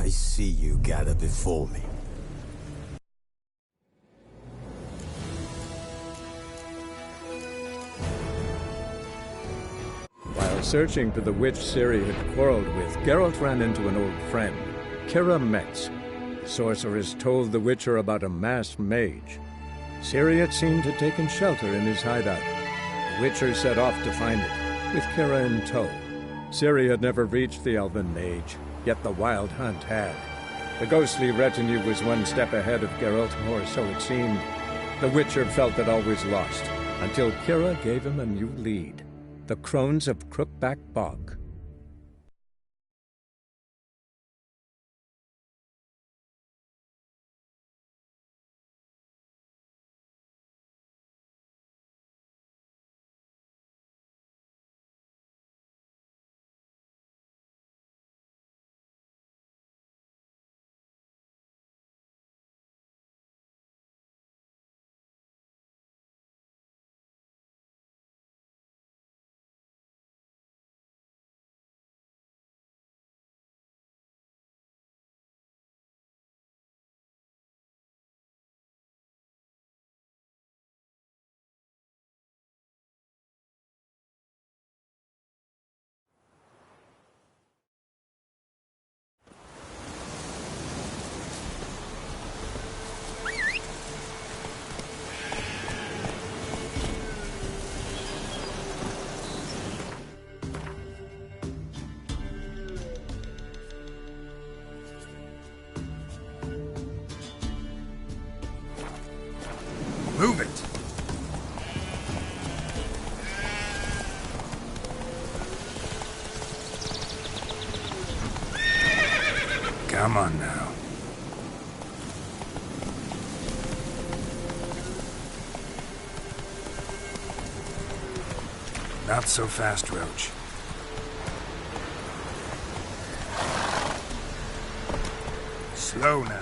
I see you gather before me. While searching for the witch Ciri had quarreled with, Geralt ran into an old friend, Keira Metz. The sorceress told the Witcher about a masked mage. Ciri had seemed to have taken shelter in his hideout. The Witcher set off to find it, with Keira in tow. Ciri had never reached the elven mage, yet the Wild Hunt had. The ghostly retinue was one step ahead of Geralt, or so it seemed. The Witcher felt that all was lost, until Keira gave him a new lead. The Crones of Crookback Bog. Move it! Come on now. Not so fast, Roach. Slow now.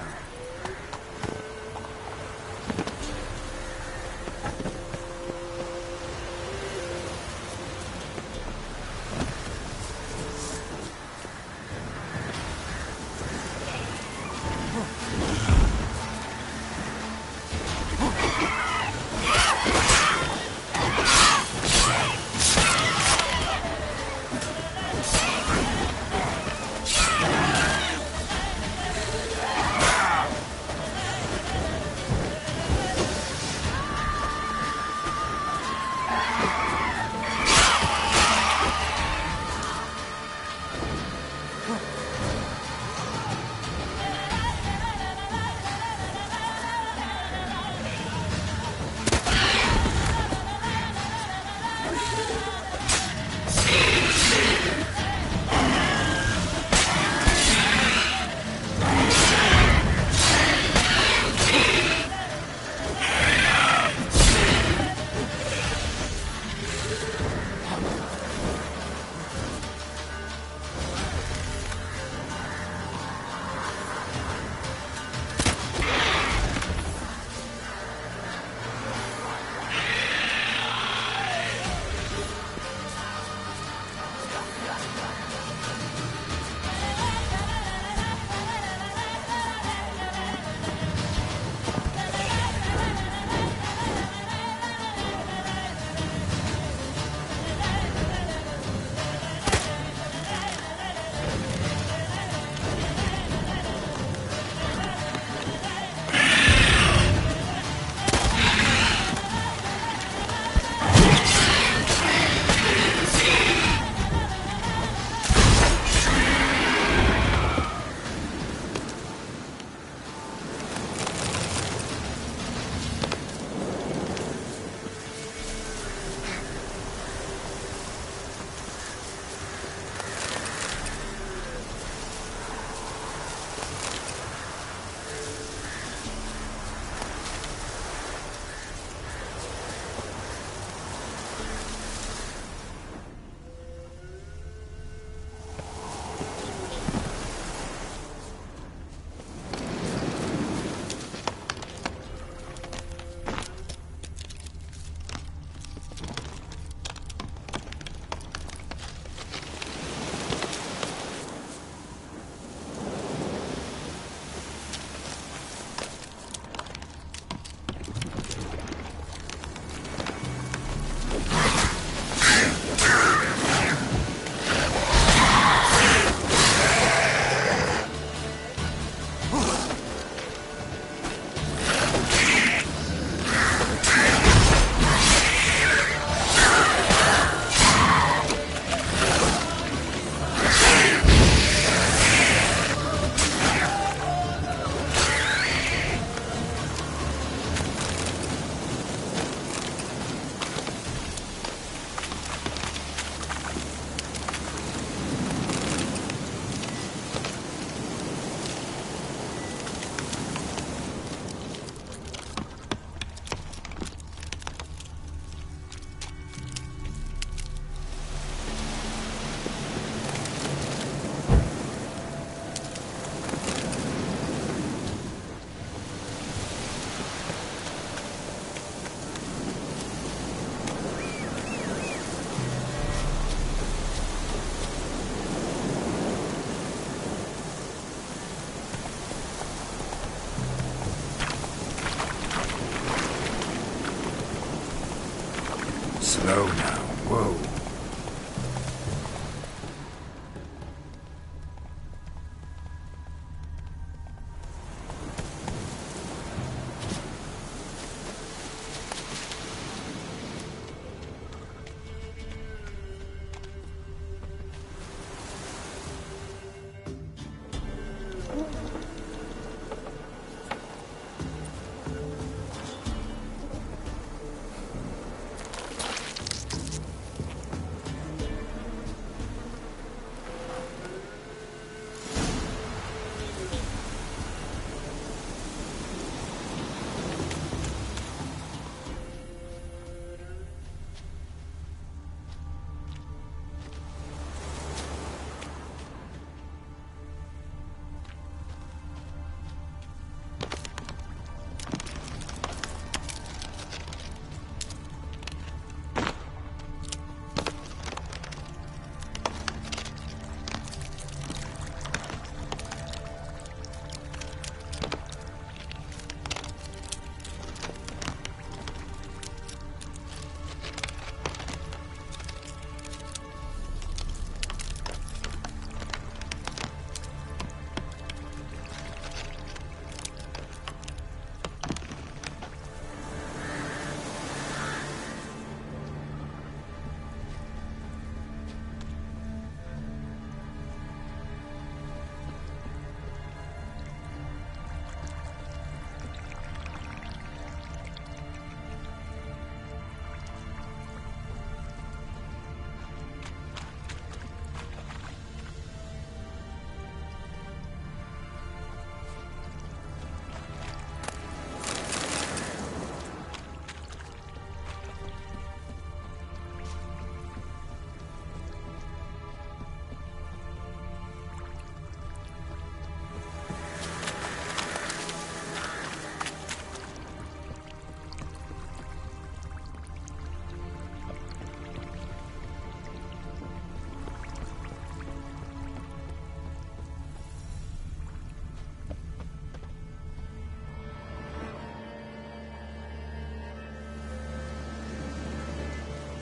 Slow now. Whoa.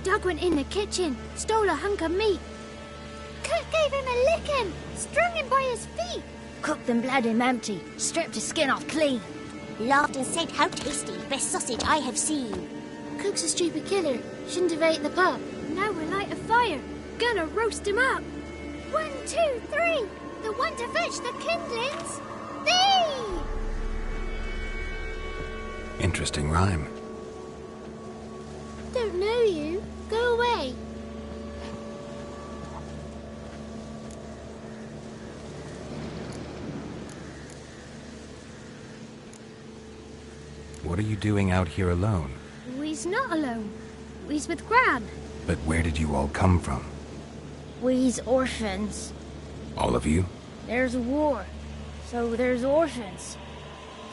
Doug went in the kitchen, stole a hunk of meat. Cook gave him a licking, strung him by his feet. Cooked and bled him empty, stripped his skin off clean. Laughed and said, "How tasty, best sausage I have seen." Cook's a stupid killer, shouldn't have ate the pup. Now we'll light a fire, gonna roast him up. 1, 2, 3, the one to fetch the kindlings. Thee! Interesting rhyme. Don't know you. Go away. What are you doing out here alone? We's not alone. We's with Gran. But where did you all come from? We's orphans. All of you? There's a war, so there's orphans.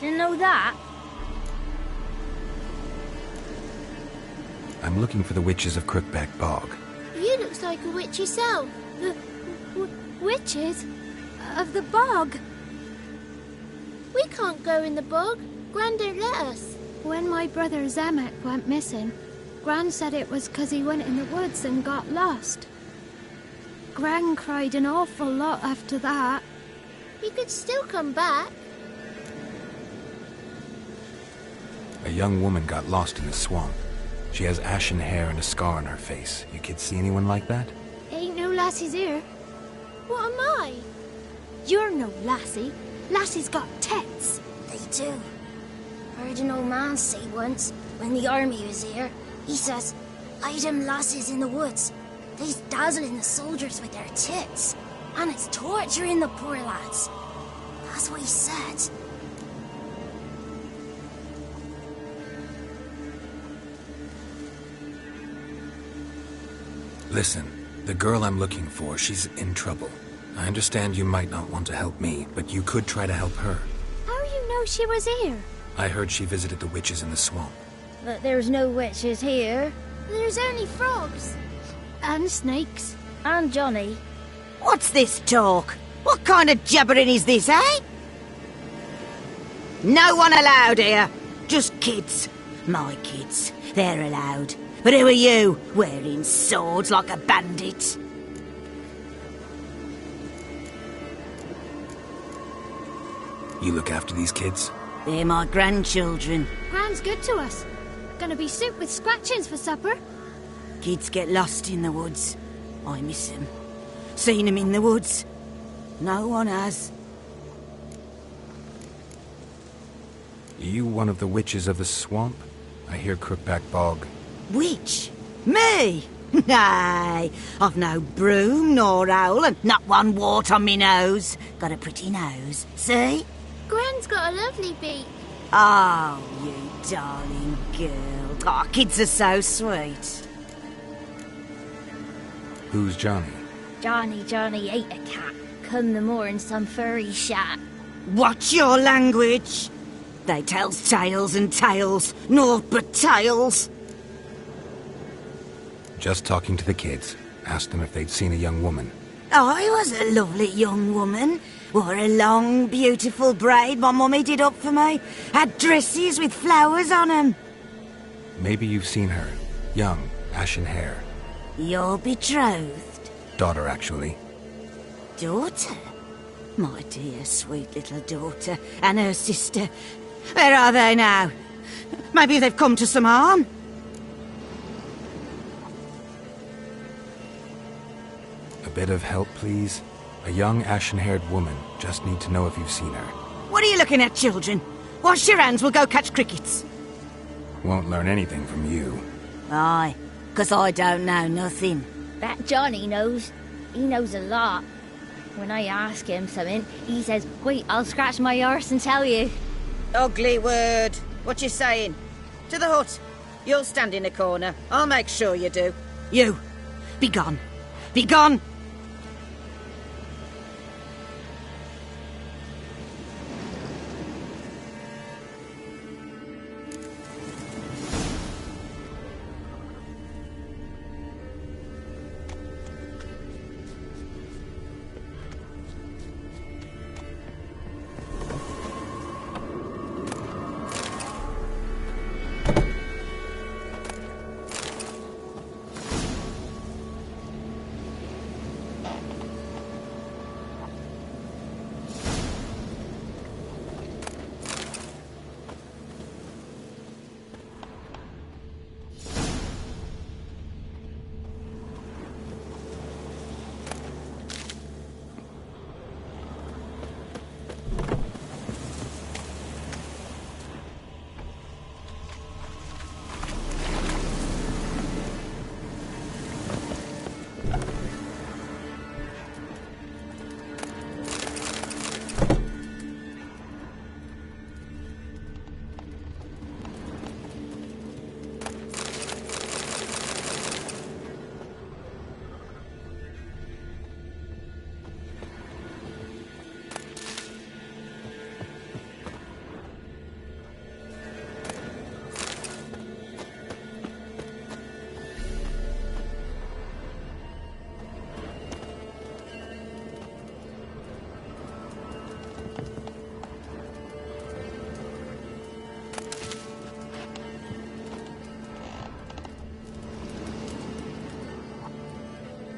Didn't know that? I'm looking for the witches of Crookback Bog. You looks like a witch yourself. The witches of the bog. We can't go in the bog. Gran don't let us. When my brother Zamek went missing, Gran said it was 'cause he went in the woods and got lost. Gran cried an awful lot after that. He could still come back. A young woman got lost in the swamp. She has ashen hair and a scar on her face. You kids see anyone like that? Ain't no lassies here. What am I? You're no lassie. Lassie's got tits. They do. Heard an old man say once, when the army was here, he says, "I them lasses in the woods. They's dazzling the soldiers with their tits, and it's torturing the poor lads." That's what he said. Listen, the girl I'm looking for, she's in trouble. I understand you might not want to help me, but you could try to help her. How you know she was here? I heard she visited the witches in the swamp. But there's no witches here. There's only frogs. And snakes. And Johnny. What's this talk? What kind of jabbering is this, eh? No one allowed here. Just kids. My kids. They're allowed. But who are you, wearing swords like a bandit? You look after these kids? They're my grandchildren. Gran's good to us. Gonna be soup with scratchings for supper. Kids get lost in the woods. I miss them. Seen them in the woods. No one has. Are you one of the witches of the swamp? I hear Crookback Bog. Witch? Me? Nay, I've no broom nor owl and not one wart on me nose. Got a pretty nose, see? Gran's got a lovely beak. Oh, you darling girl. Oh, kids are so sweet. Who's Johnny? Johnny ate a cat. Come the moor in some furry shat. Watch your language. They tells tales and tales, naught but tales. Just talking to the kids. Asked them if they'd seen a young woman. I was a lovely young woman. Wore a long, beautiful braid my mummy did up for me. Had dresses with flowers on 'em. Maybe you've seen her. Young, ashen hair. You're betrothed? Daughter, actually. Daughter? My dear, sweet little daughter. And her sister. Where are they now? Maybe they've come to some harm? A bit of help, please? A young, ashen-haired woman. Just need to know if you've seen her. What are you looking at, children? Wash your hands, we'll go catch crickets. Won't learn anything from you. Aye, 'cause I don't know nothing. That Johnny knows. He knows a lot. When I ask him something, he says, wait, I'll scratch my arse and tell you. Ugly word. What you saying? To the hut. You'll stand in a corner. I'll make sure you do. You, be gone. Be gone!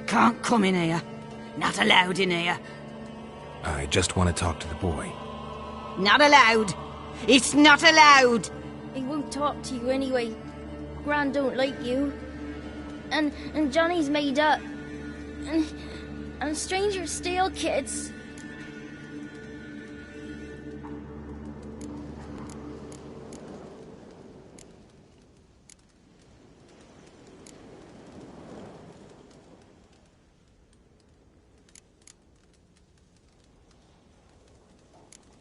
Can't come in here. Not allowed in here. I just want to talk to the boy. Not allowed. It's not allowed. He won't talk to you anyway. Gran don't like you. And Johnny's made up. And strangers steal kids.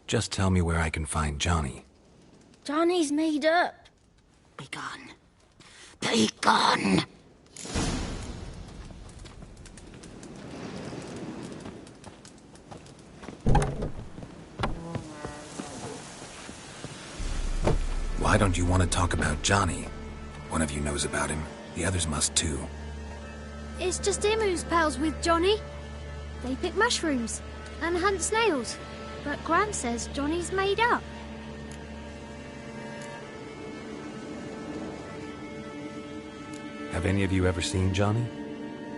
Just tell me where I can find Johnny. Johnny's made up. Be gone. Be gone. Why don't you want to talk about Johnny? One of you knows about him. The others must too. It's just him who's pals with Johnny. They pick mushrooms and hunt snails. But Gran says Johnny's made up. Have any of you ever seen Johnny?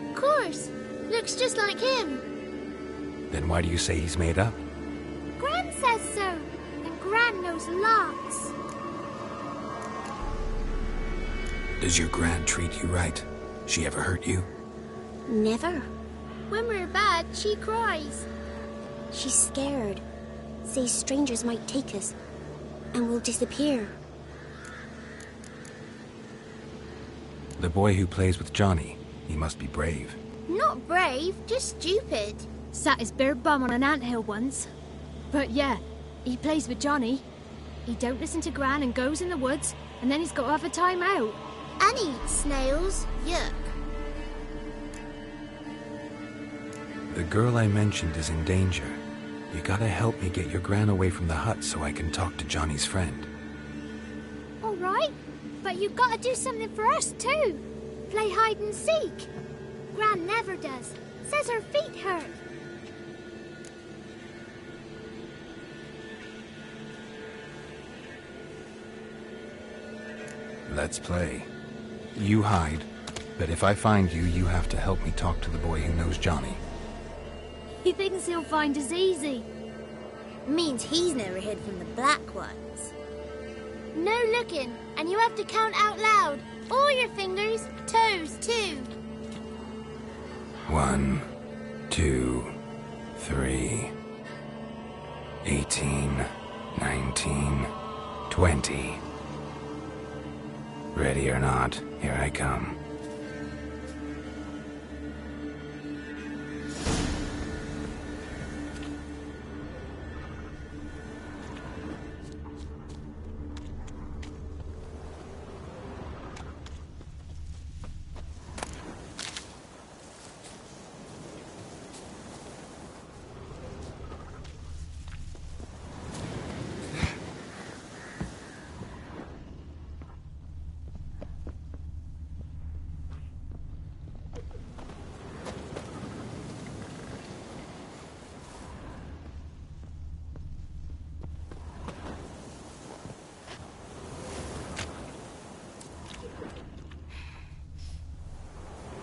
Of course. Looks just like him. Then why do you say he's made up? Gran says so. And Gran knows lots. Does your Gran treat you right? She ever hurt you? Never. When we're bad, she cries. She's scared. Says strangers might take us. And we'll disappear. The boy who plays with Johnny, he must be brave. Not brave, just stupid. Sat his bare bum on an anthill once. But yeah, he plays with Johnny. He don't listen to Gran and goes in the woods, and then he's got to have a time out. And eats snails. Yuck. The girl I mentioned is in danger. You gotta help me get your Gran away from the hut so I can talk to Johnny's friend. All right, but you've got to do something for us too. Play hide and seek. Gran never does. Says her feet hurt. Let's play. You hide, but if I find you, you have to help me talk to the boy who knows Johnny. He thinks he'll find us easy. Means he's never hid from the black ones. No looking, and you have to count out loud. All your fingers, toes too. 1, 2, 3, 18, 19, 20. Ready or not, here I come.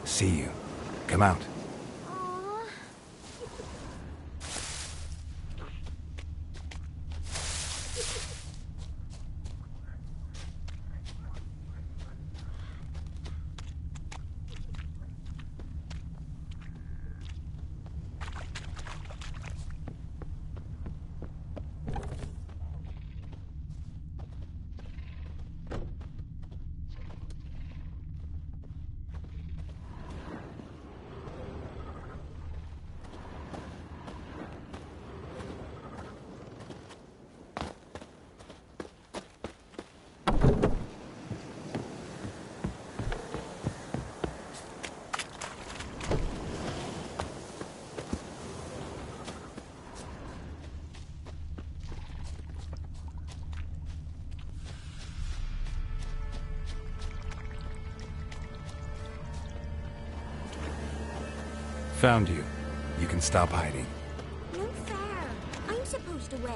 See you. Come out. Found you. You can stop hiding. No fair. I'm supposed to win.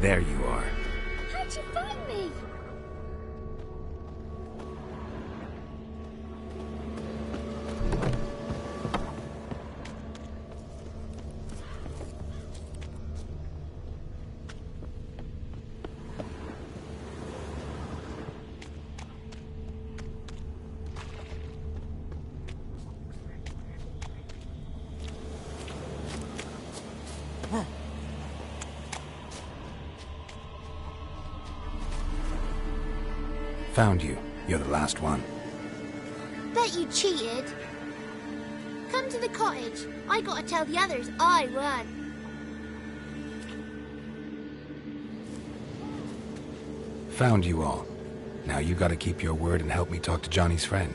There you are. How'd you find me? Found you. You're the last one. Bet you cheated. Come to the cottage. I gotta tell the others I won. Found you all. Now you gotta keep your word and help me talk to Johnny's friend.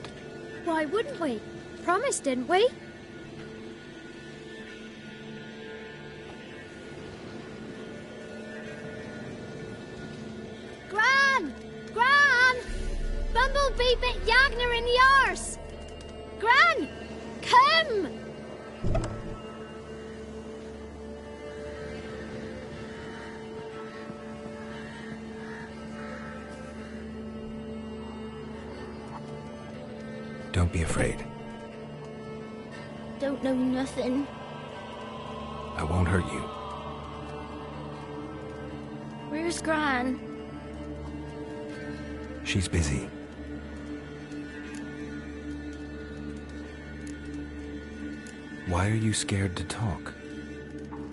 Why wouldn't we? Promised, didn't we? Gran! Gran! Bumblebee bit Yagna in the arse! Gran! Come! Don't be afraid. Don't know nothing. I won't hurt you. Where's Gran? She's busy. Why are you scared to talk?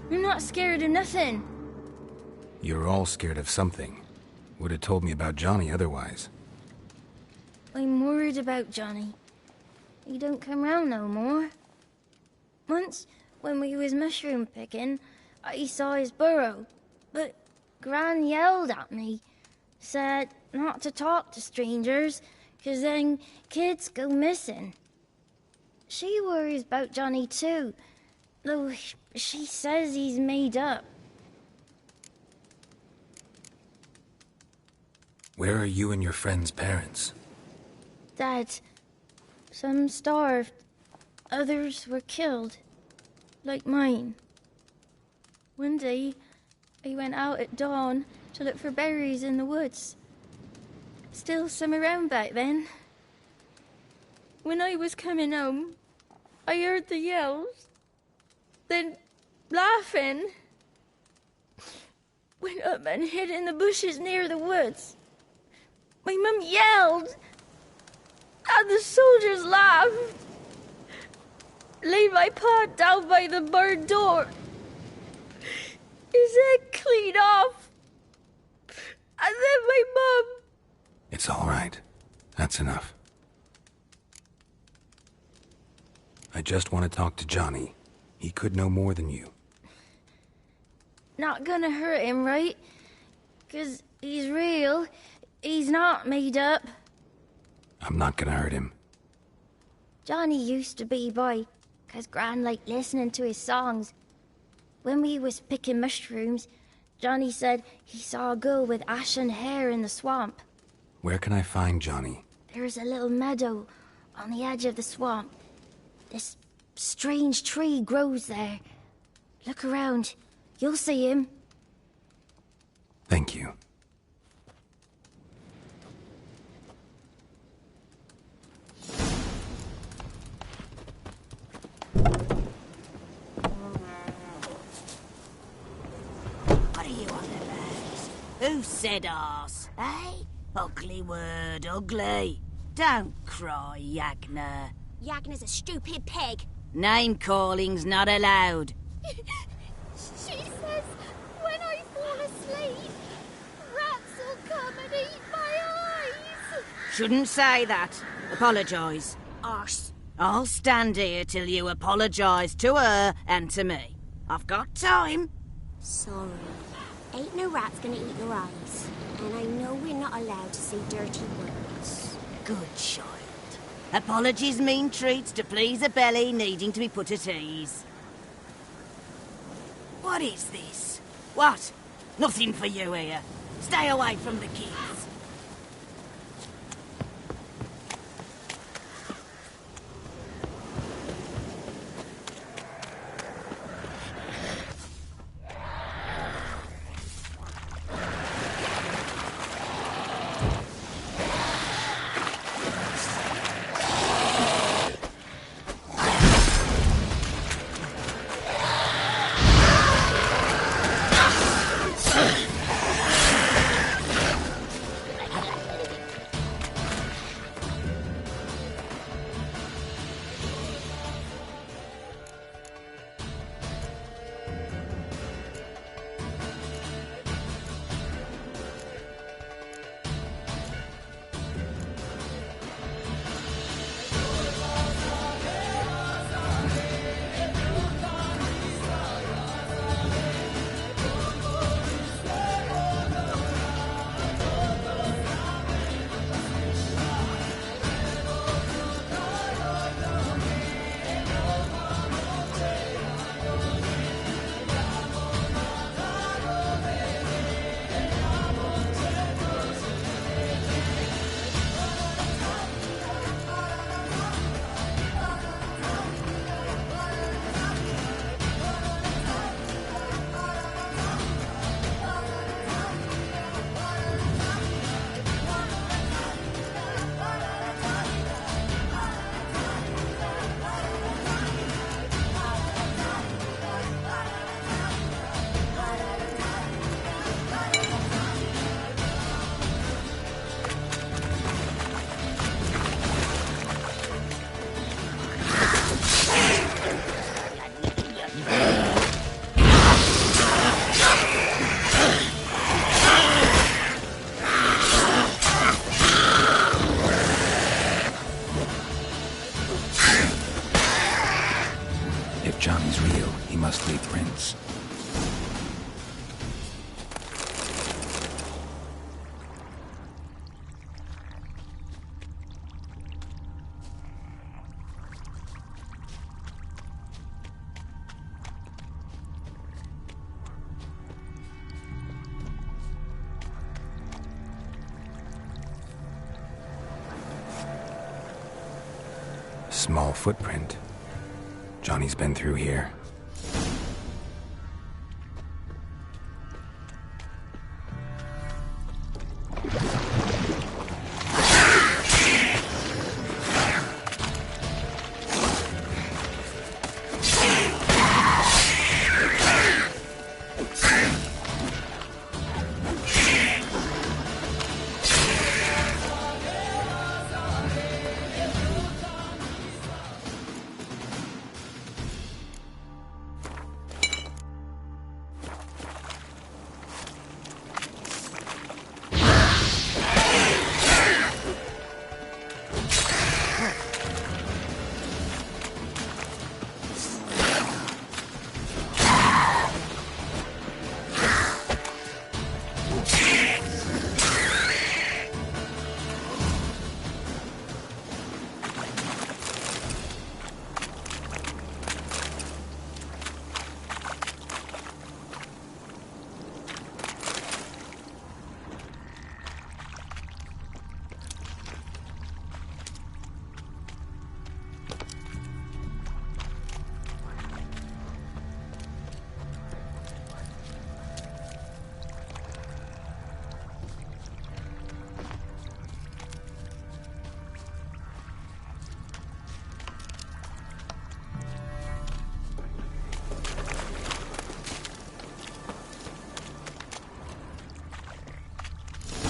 I'm not scared of nothing. You're all scared of something. Would have told me about Johnny otherwise. I'm worried about Johnny. He don't come round no more. Once, when we was mushroom picking, I saw his burrow, but Gran yelled at me, said not to talk to strangers, 'cause then kids go missing. She worries about Johnny too, though she says he's made up. Where are you and your friend's parents? Dad, some starved, others were killed, like mine. One day, I went out at dawn to look for berries in the woods. Still some around back then. When I was coming home, I heard the yells, then laughing. Went up and hid in the bushes near the woods. My mum yelled, and the soldiers laughed. Laid my pa down by the barn door. His head clean off. And then my mum... It's all right. That's enough. I just want to talk to Johnny. He could know more than you. Not gonna hurt him, right? 'Cause he's real. He's not made up. I'm not gonna hurt him. Johnny used to be boy, 'cause Gran liked listening to his songs. When we was picking mushrooms, Johnny said he saw a girl with ashen hair in the swamp. Where can I find Johnny? There's a little meadow on the edge of the swamp. This strange tree grows there. Look around. You'll see him. Thank you. What are you on about? Who said arse, eh? Ugly word, ugly. Don't cry, Yagna. Yagna's a stupid pig. Name calling's not allowed. She says when I fall asleep, rats will come and eat my eyes. Shouldn't say that. Apologise. Arse. I'll stand here till you apologise to her and to me. I've got time. Sorry. Ain't no rat's gonna eat your eyes. And I know we're not allowed to say dirty words. Good child. Apologies mean treats to please a belly needing to be put at ease. What is this? What? Nothing for you here. Stay away from the kids. ghastly prints. Small footprint. Johnny's been through here.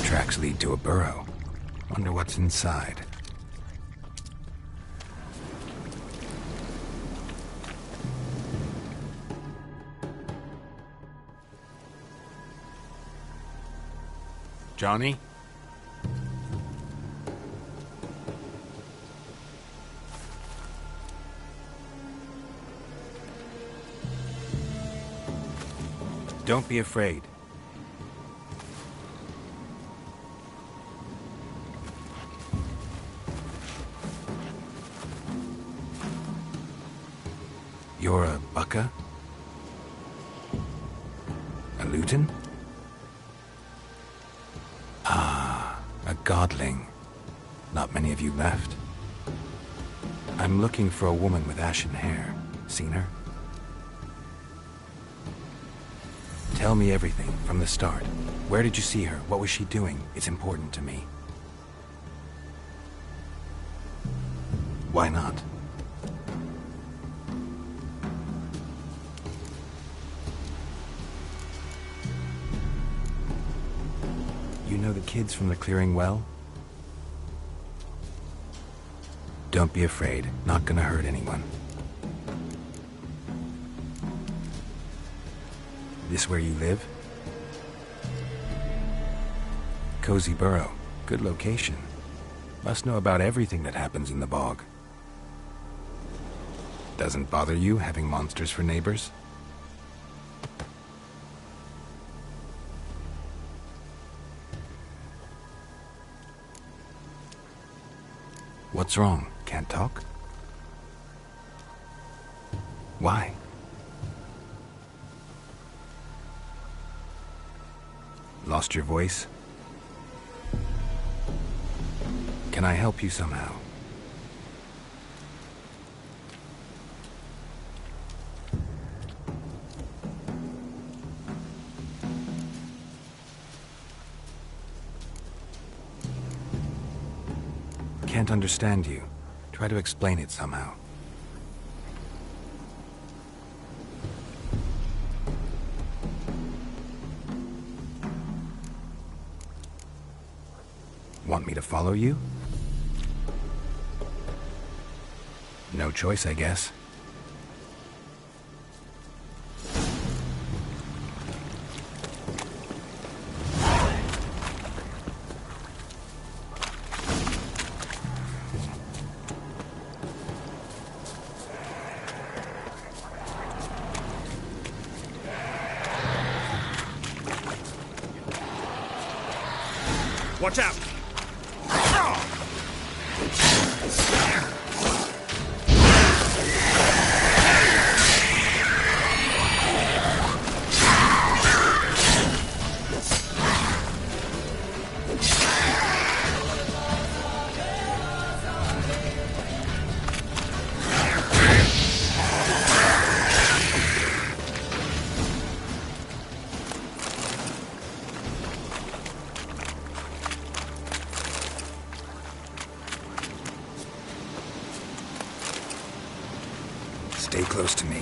Tracks lead to a burrow. Wonder what's inside. Johnny? Don't be afraid. You're a Bukka? A Luton? Ah, a godling. Not many of you left. I'm looking for a woman with ashen hair. Seen her? Tell me everything from the start. Where did you see her? What was she doing? It's important to me. Why not? You know the kids from the clearing well? Don't be afraid. Not gonna hurt anyone. This where you live? Cozy Burrow. Good location. Must know about everything that happens in the bog. Doesn't bother you having monsters for neighbors? What's wrong? Can't talk? Why? Lost your voice? Can I help you somehow? Can't understand you. Try to explain it somehow. Want me to follow you? No choice, I guess. Watch out! Stay close to me.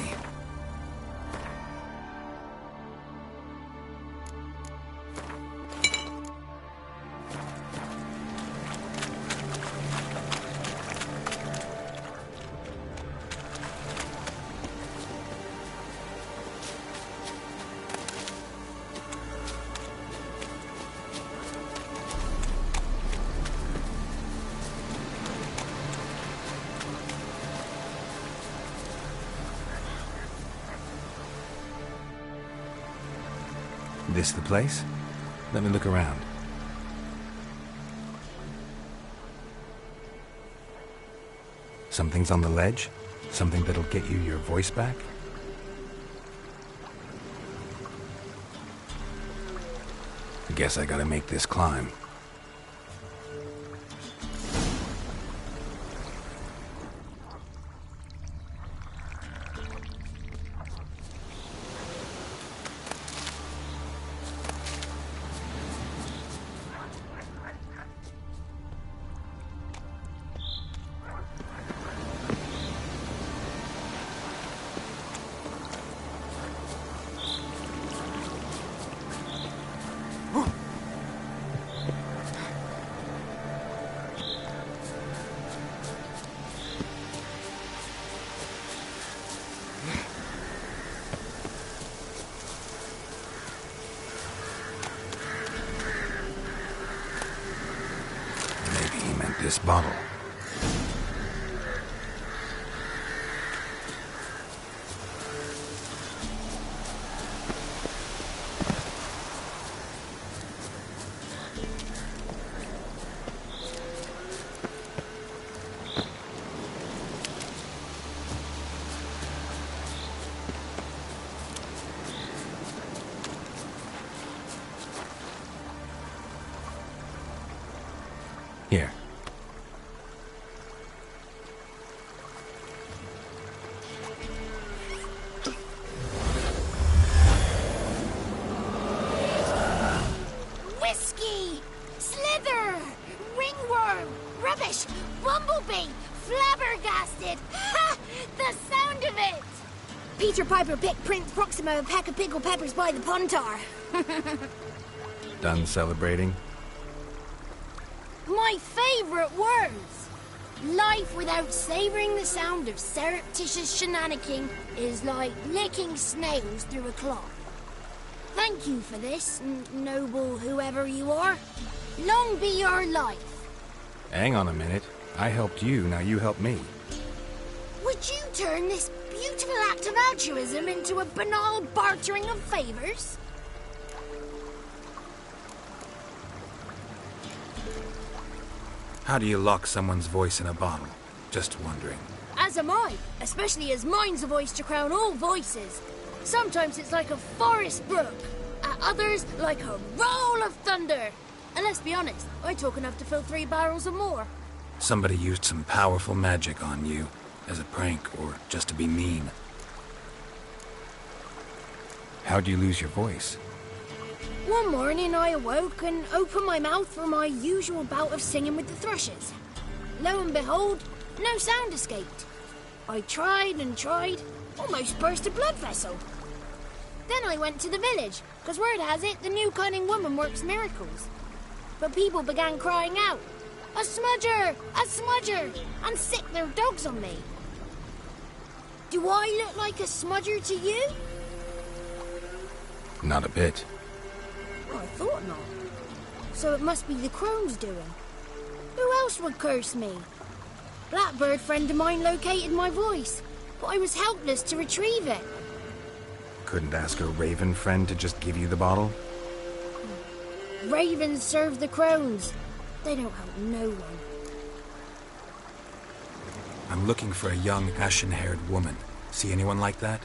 This the place? Let me look around. Something's on the ledge? Something that'll get you your voice back? I guess I gotta make this climb. This bottle. Here. Whiskey! Slither! Ringworm! Rubbish! Bumblebee! Flabbergasted! Ha! The sound of it! Peter Piper picked Prince Proxima a pack of pickled peppers by the puntar. Done celebrating? My favorite words! Life without savoring the sound of surreptitious shenanigans is like licking snails through a cloth. Thank you for this, noble whoever you are. Long be your life. Hang on a minute. I helped you, now you help me. Would you turn this beautiful act of altruism into a banal bartering of favors? How do you lock someone's voice in a bottle? Just wondering. As am I, especially as mine's a voice to crown all voices. Sometimes it's like a forest brook, at others like a roll of thunder. And let's be honest, I talk enough to fill 3 barrels or more. Somebody used some powerful magic on you, as a prank or just to be mean. How'd you lose your voice? One morning I awoke and opened my mouth for my usual bout of singing with the thrushes. Lo and behold, no sound escaped. I tried and tried, almost burst a blood vessel. Then I went to the village, because word has it the new cunning woman works miracles. But people began crying out, "A smudger! A smudger!" and sick their dogs on me. Do I look like a smudger to you? Not a bit. I thought not. So it must be the crone's doing. Who else would curse me? Blackbird friend of mine located my voice, but I was helpless to retrieve it. Couldn't ask a raven friend to just give you the bottle? Ravens serve the crones. They don't help no one. I'm looking for a young, ashen-haired woman. See anyone like that?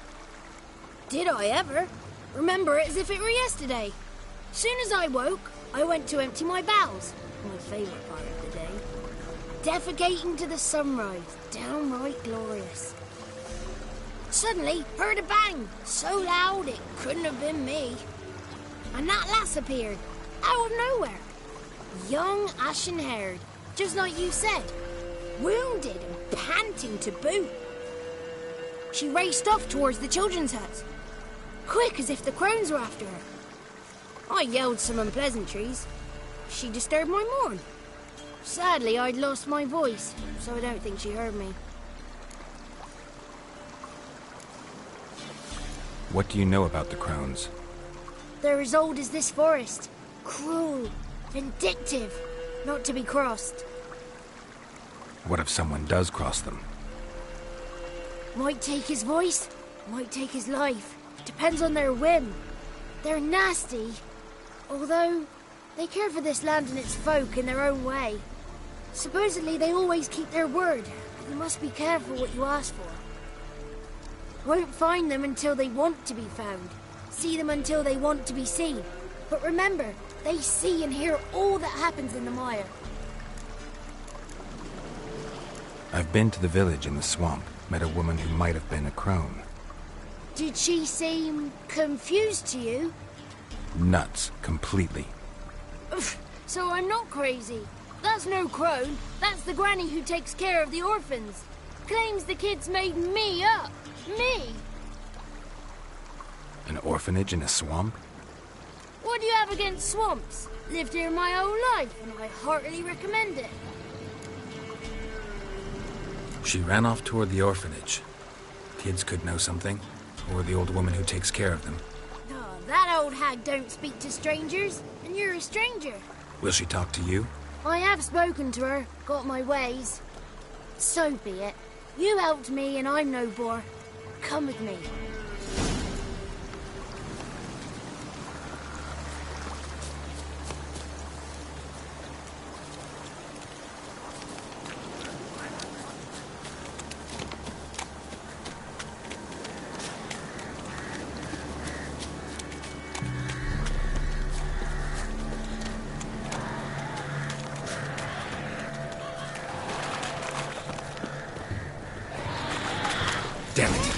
Did I ever? Remember it as if it were yesterday. Soon as I woke, I went to empty my bowels. My favourite part of the day. Defecating to the sunrise. Downright glorious. Suddenly, heard a bang. So loud it couldn't have been me. And that lass appeared. Out of nowhere. Young, ashen-haired. Just like you said. Wounded and panting to boot. She raced off towards the children's hut. Quick as if the crones were after her. I yelled some unpleasantries. She disturbed my morn. Sadly, I'd lost my voice, so I don't think she heard me. What do you know about the crones? They're as old as this forest. Cruel, vindictive, not to be crossed. What if someone does cross them? Might take his voice, might take his life. Depends on their whim. They're nasty, although they care for this land and its folk in their own way. Supposedly they always keep their word. You must be careful what you ask for. Won't find them until they want to be found. See them until they want to be seen. But remember, they see and hear all that happens in the mire. I've been to the village in the swamp, met a woman who might have been a crone. Did she seem confused to you? Nuts, completely. So I'm not crazy. That's no crone. That's the granny who takes care of the orphans. Claims the kids made me up. Me! An orphanage in a swamp? What do you have against swamps? Lived here my whole life, and I heartily recommend it. She ran off toward the orphanage. Kids could know something, or the old woman who takes care of them. Oh, that old hag don't speak to strangers, and you're a stranger. Will she talk to you? I have spoken to her, got my ways. So be it. You helped me, and I'm no bore. Come with me. Damn it.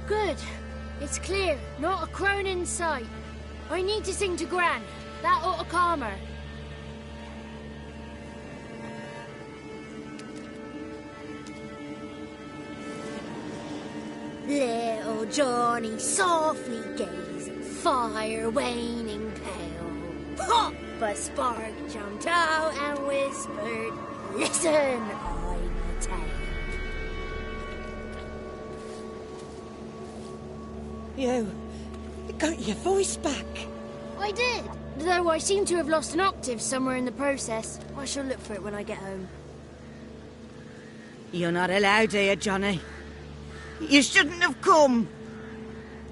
Good. It's clear. Not a crone in sight. I need to sing to Gran. That ought to calm her. Little Johnny softly gazed, fire waning pale. Pop! A spark jumped out and whispered, "Listen, I'm a tale." You got your voice back. I did, though I seem to have lost an octave somewhere in the process. I shall look for it when I get home. You're not allowed here, Johnny. You shouldn't have come.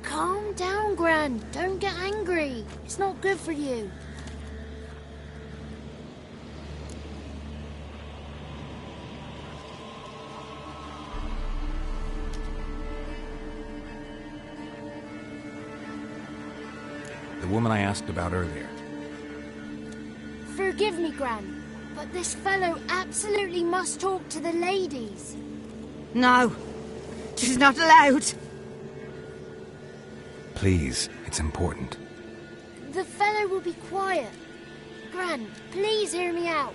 Calm down, Gran. Don't get angry. It's not good for you. The woman I asked about earlier. Forgive me, Gran, but this fellow absolutely must talk to the ladies. No, she's not allowed. Please, it's important. The fellow will be quiet. Gran, please hear me out.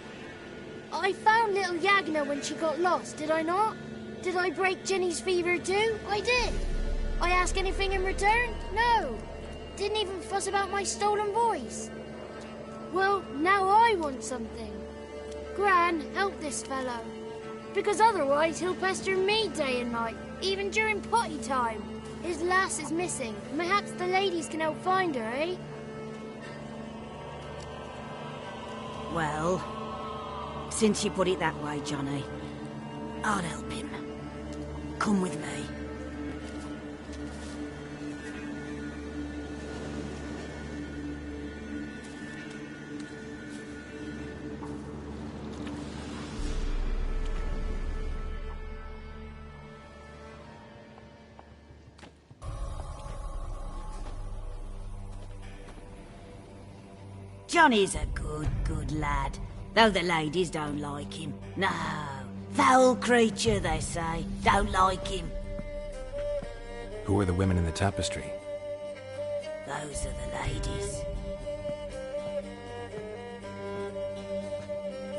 I found little Yagna when she got lost, did I not? Did I break Ginny's fever too? I did. I ask anything in return? No. Didn't even fuss about my stolen voice. Well, now I want something. Gran, help this fellow. Because otherwise he'll pester me day and night, even during potty time. His lass is missing. Perhaps the ladies can help find her, eh? Well, since you put it that way, Johnny, I'll help him. Come with me. Johnny's a good lad, though the ladies don't like him. No, foul creature, they say. Don't like him. Who are the women in the tapestry? Those are the ladies.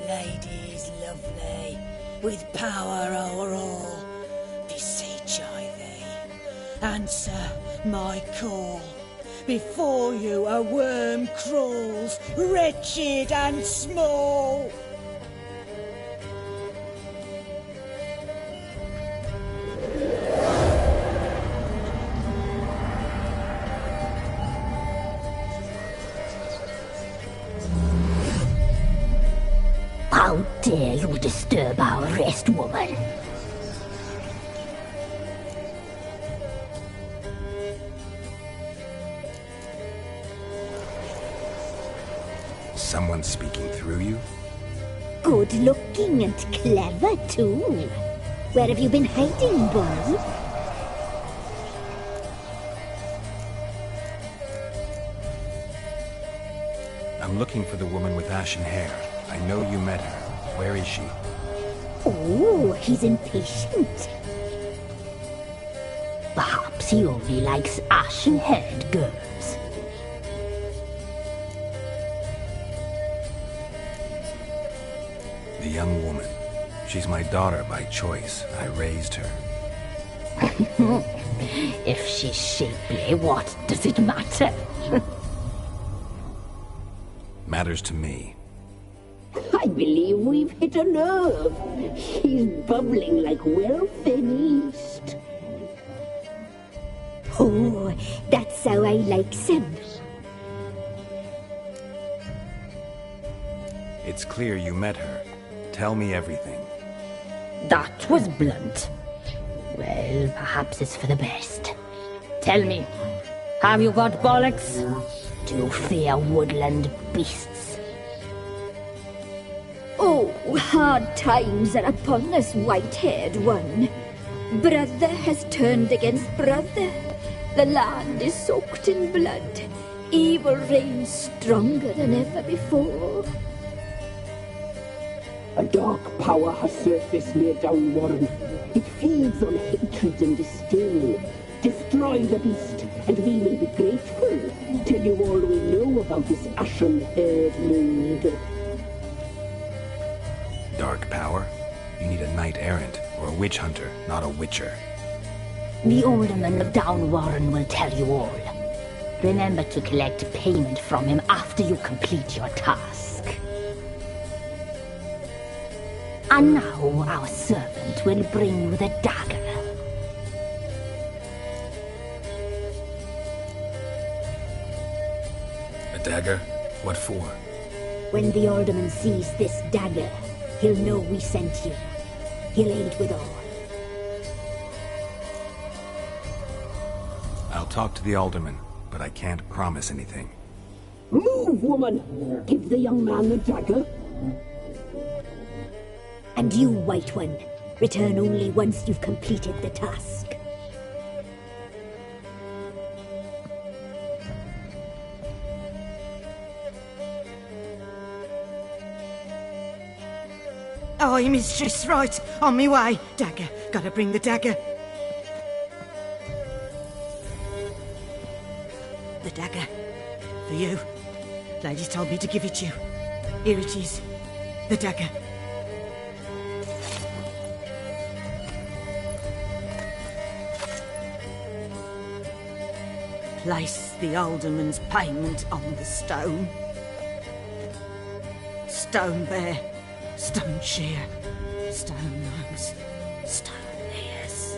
Ladies lovely, with power o'er all. Beseech I thee, answer my call. Before you a worm crawls, wretched and small. How dare you disturb our rest, woman? Someone speaking through you? Good looking and clever, too. Where have you been hiding, boy? I'm looking for the woman with ashen hair. I know you met her. Where is she? Oh, he's impatient. Perhaps he only likes ashen-haired girls. The young woman. She's my daughter by choice. I raised her. If she's shapely, what does it matter? Matters to me. I believe we've hit a nerve. He's bubbling like well-fed yeast. Oh, that's how I like him. It's clear you met her. Tell me everything. That was blunt. Well, perhaps it's for the best. Tell me, have you got bollocks? Do you fear woodland beasts? Oh, hard times are upon us, white-haired one. Brother has turned against brother. The land is soaked in blood. Evil reigns stronger than ever before. A dark power has surfaced near Downwarren. It feeds on hatred and disdain. Destroy the beast, and we will be grateful. Tell you all we know about this ashen-haired maid. Dark power? You need a knight errant, or a witch hunter, not a witcher. The Alderman of Downwarren will tell you all. Remember to collect payment from him after you complete your task. And now our servant will bring you the dagger. A dagger? What for? When the Alderman sees this dagger, he'll know we sent you. He'll aid with all. I'll talk to the Alderman, but I can't promise anything. Move, woman! Give the young man the dagger. And you, White One, return only once you've completed the task. Aye, mistress, right. On me way. Dagger. Gotta bring the dagger. The dagger. For you. Lady told me to give it you. Here it is. The dagger. Place the Alderman's payment on the stone. Stone bear, stone shear, stone nose, stone ears.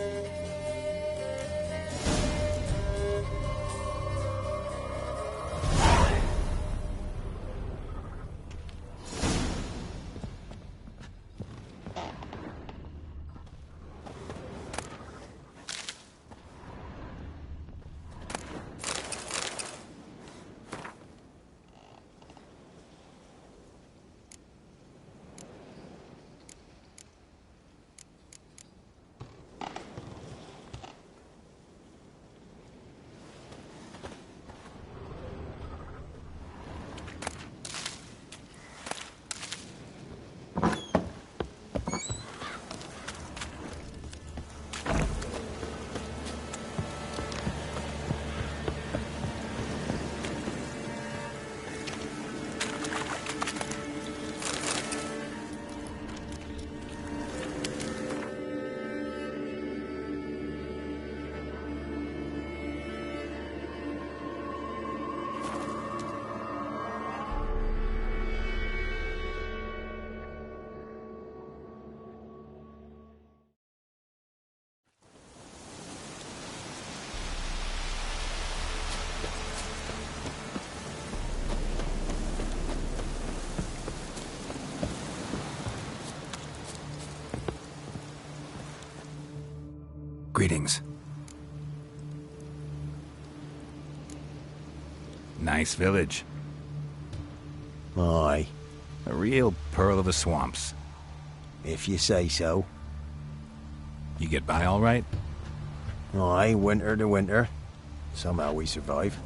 Greetings. Nice village. Aye. A real pearl of the swamps. If you say so. You get by all right? Aye, winter to winter. Somehow we survive.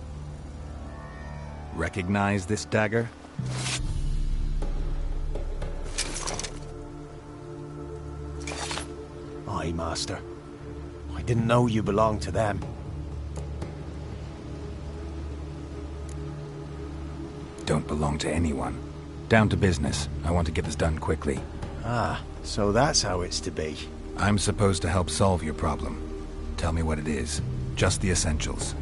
Recognize this dagger? Aye, master. I didn't know you belonged to them. Don't belong to anyone. Down to business. I want to get this done quickly. Ah, so that's how it's to be. I'm supposed to help solve your problem. Tell me what it is. Just the essentials.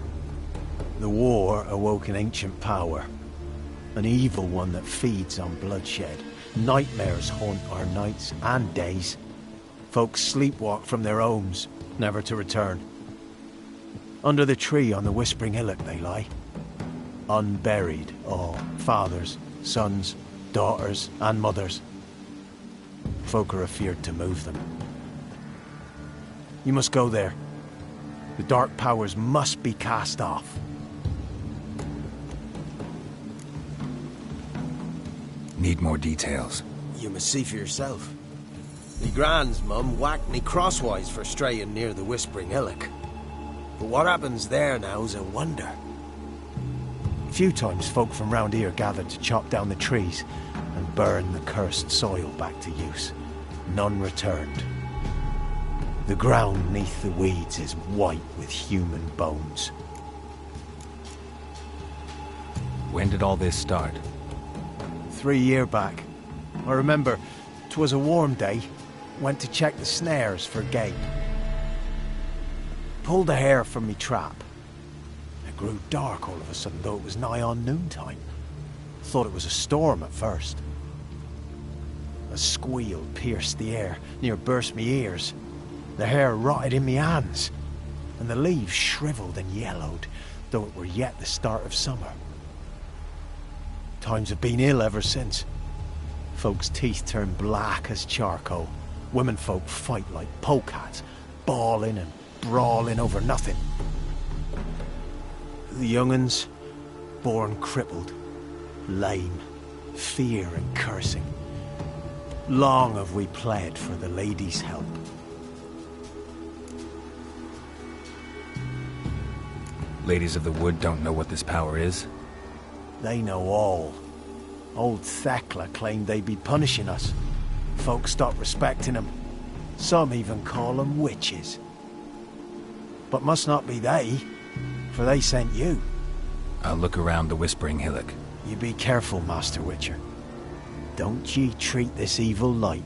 The war awoke an ancient power. An evil one that feeds on bloodshed. Nightmares haunt our nights and days. Folks sleepwalk from their homes, never to return. Under the tree on the Whispering Hillock they lie. Unburied, all. Fathers, sons, daughters, and mothers. Folk are afeard to move them. You must go there. The dark powers must be cast off. Need more details. You must see for yourself. Me grand's mum whacked me crosswise for straying near the Whispering Hillock. But what happens there now's a wonder. A few times folk from round here gathered to chop down the trees and burn the cursed soil back to use. None returned. The ground neath the weeds is white with human bones. When did all this start? 3 years back. I remember 'twas a warm day. Went to check the snares for game. Pulled the hare from me trap. It grew dark all of a sudden, though it was nigh on noontime. Thought it was a storm at first. A squeal pierced the air, near burst me ears. The hare rotted in me hands, and the leaves shriveled and yellowed, though it were yet the start of summer. Times have been ill ever since. Folks' teeth turn black as charcoal. Womenfolk fight like polecats, bawling and brawling over nothing. The young'uns, born crippled, lame, fear and cursing. Long have we pled for the lady's help. Ladies of the Wood don't know what this power is? They know all. Old Thekla claimed they'd be punishing us. Folks stopped respecting them. Some even call them witches. But must not be they, for they sent you. I'll look around the Whispering Hillock. You be careful, Master Witcher. Don't ye treat this evil light.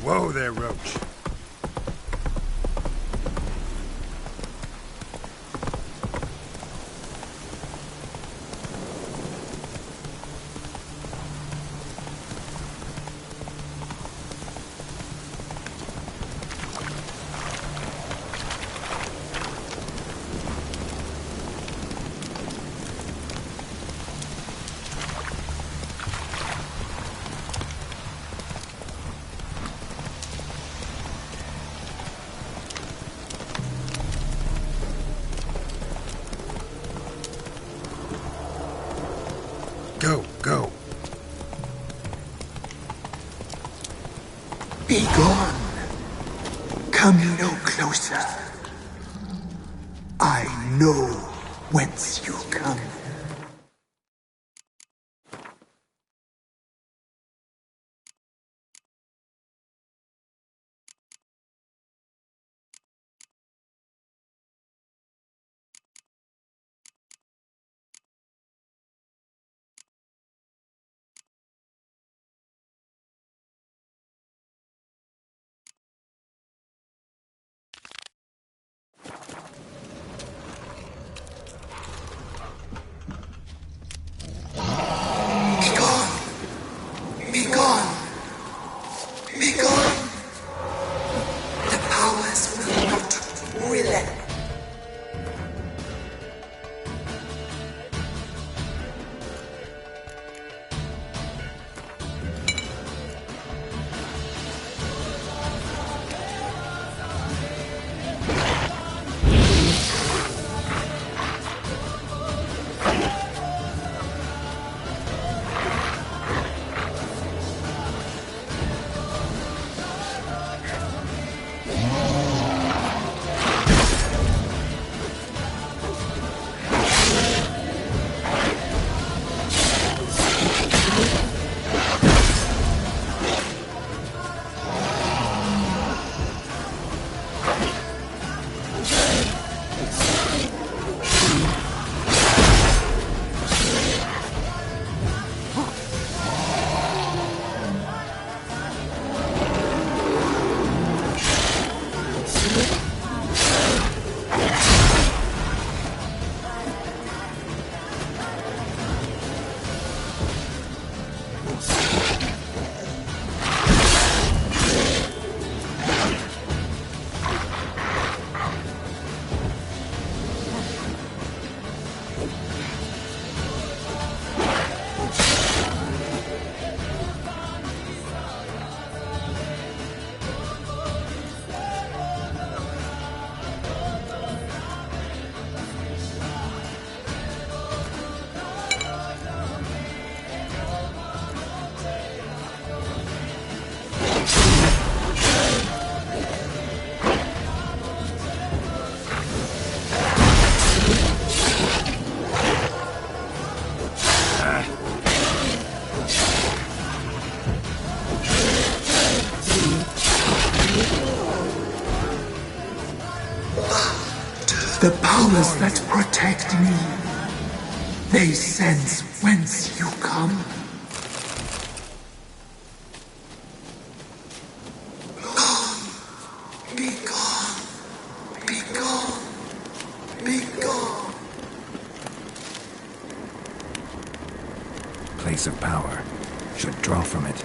Whoa there, Roach. Go. Be gone. Come no closer. I know whence you come. The powers that protect me, they sense whence you come. Be gone. Be gone. Be gone. Place of power. Should draw from it.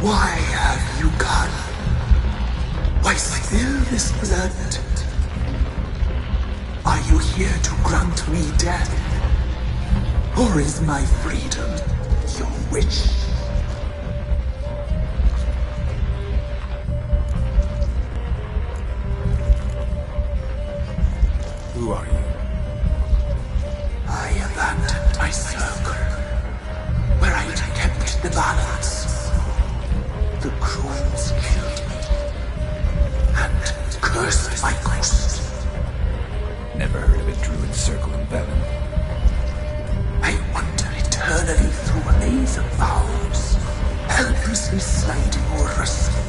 Why have you come? Why spill this blood? Are you here to grant me death? Or is my freedom your wish? Who are you? I abandoned my circle, where I'd kept the balance. The crones killed me, and cursed my ghost. Never heard of a druid circle in Velen. I wander eternally through a maze of vows, helplessly sliding or rustling.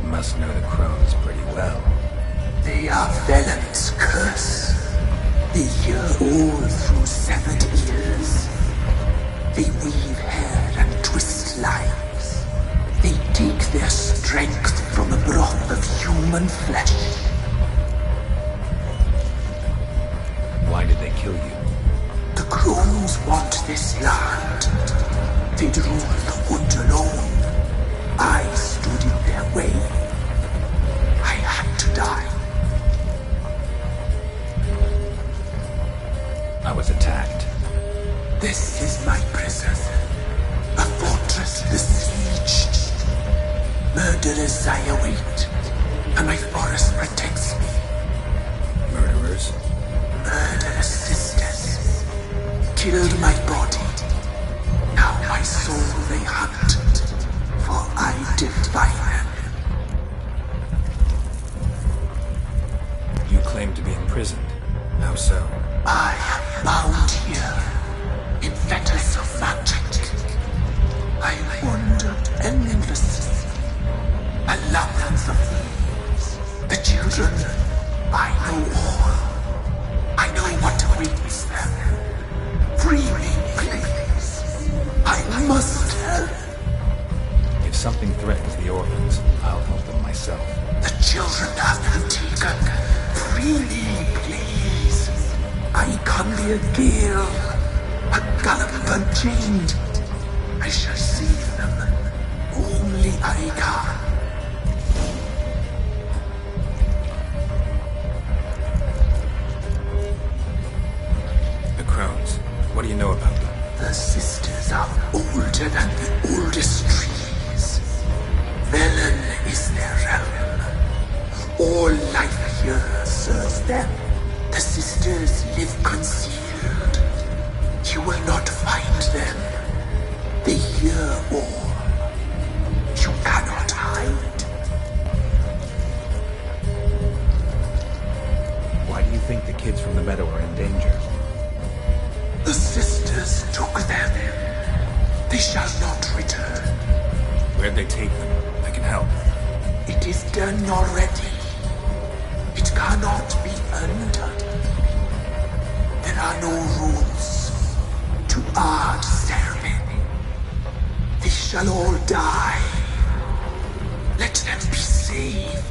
Must know the crones pretty well. They are Velen's curse. They hear all through severed ears. They weave hair and twist lives. They take their strength from the broth of human flesh. Why did they kill you? The crones want this land. They'd rule the wood alone. I stood in their way. I had to die. I was attacked. This is my prison. A fortress besieged. Murderers I await, and my forest protects me. Murderers? Murderous sisters. Killed my body. Now my soul they hunt, for I defy them. You claim to be imprisoned. How so? I am bound here, in fetters of magic. I wandered endlessly, a labyrinth of thieves. The children, I know all. I know what awaits them. Free me, please. I must help. If something threatens the orphans, I'll help them myself. The children have been taken. Free me, please. I can be a gale, a gallop unchained. I shall save them. Only I can. The crones. What do you know about them? The sisters are older than the oldest trees. Velen is their realm. All life here serves them. The sisters live concealed. You will not find them. They hear all. You cannot hide. Why do you think the kids from the meadow are in danger? The sisters took them. They shall not return. Where'd they take them? I can help. It is done already. It cannot be undone. There are no rules to our ceremony. They shall all die. Let them be saved.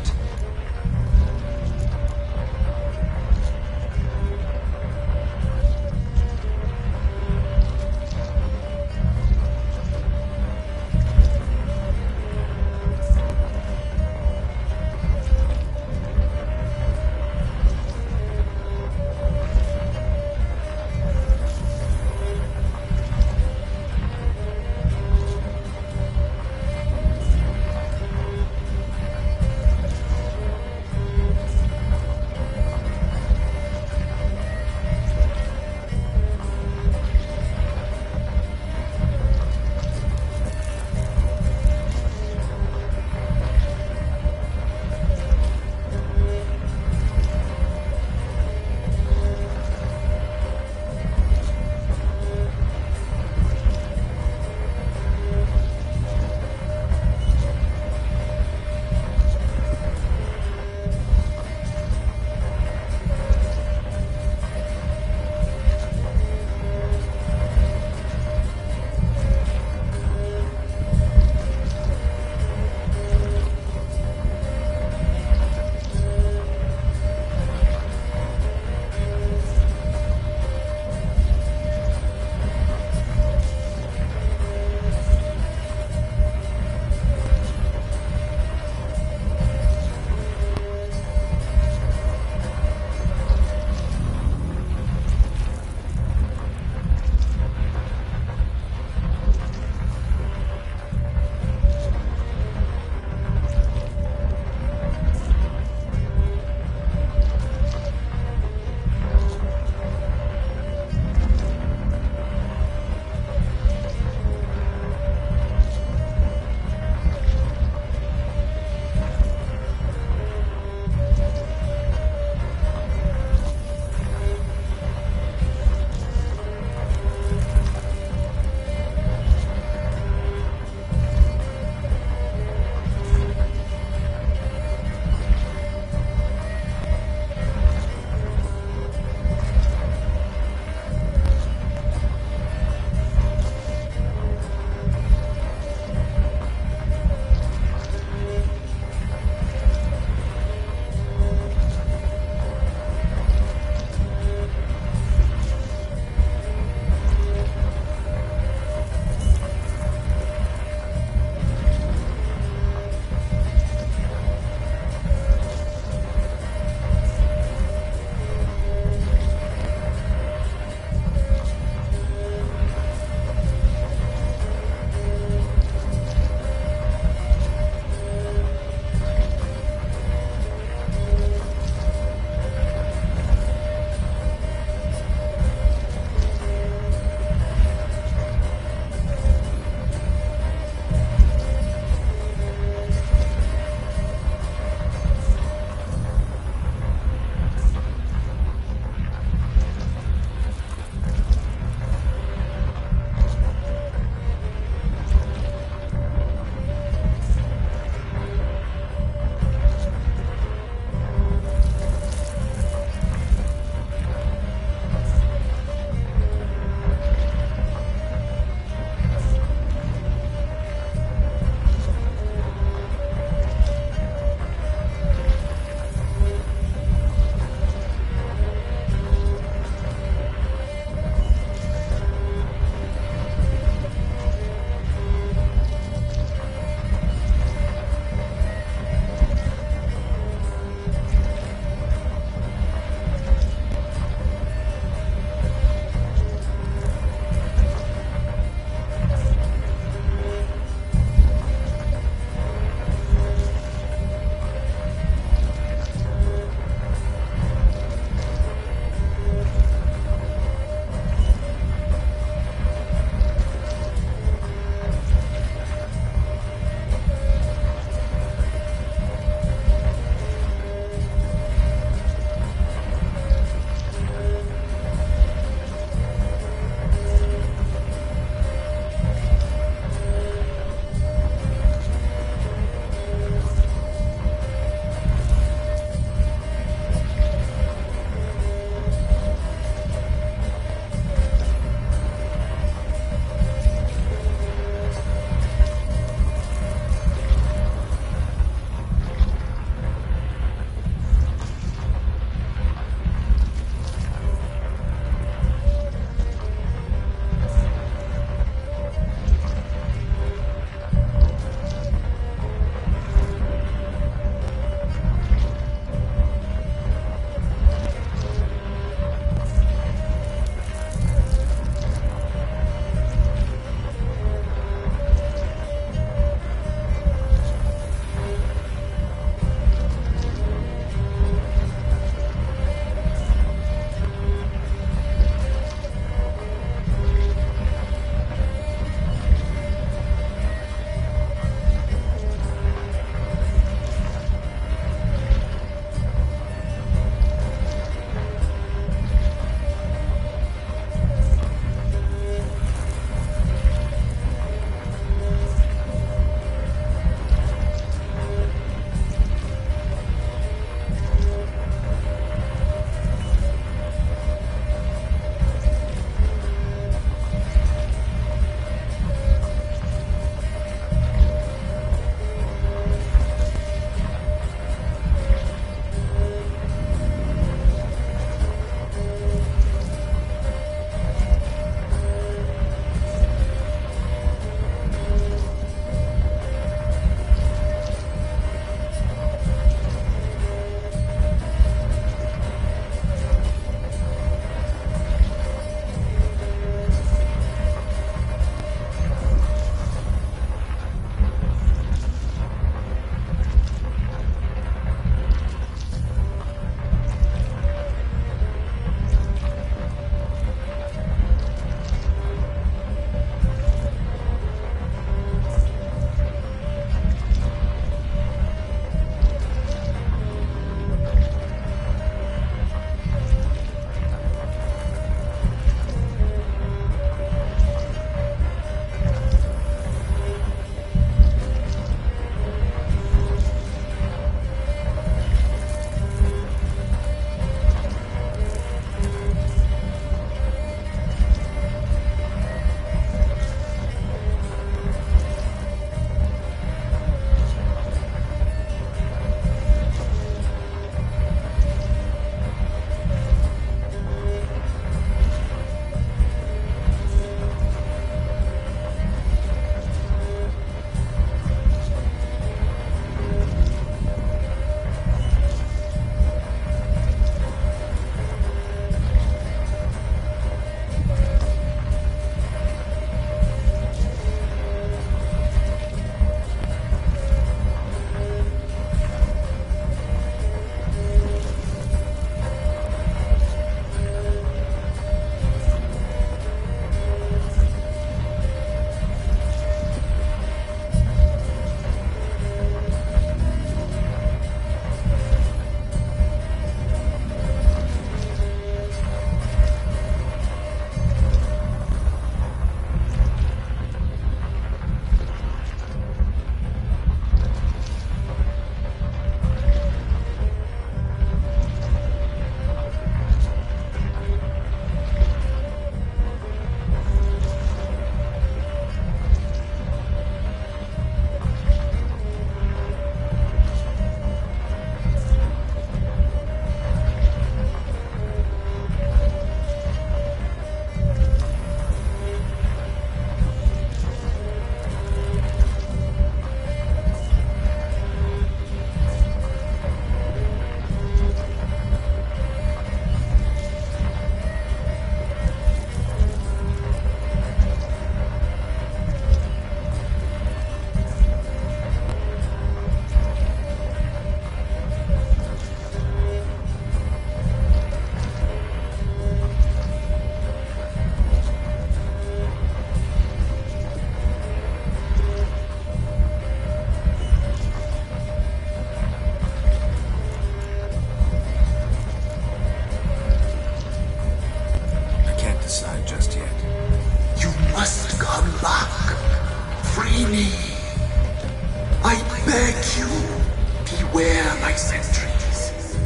centuries.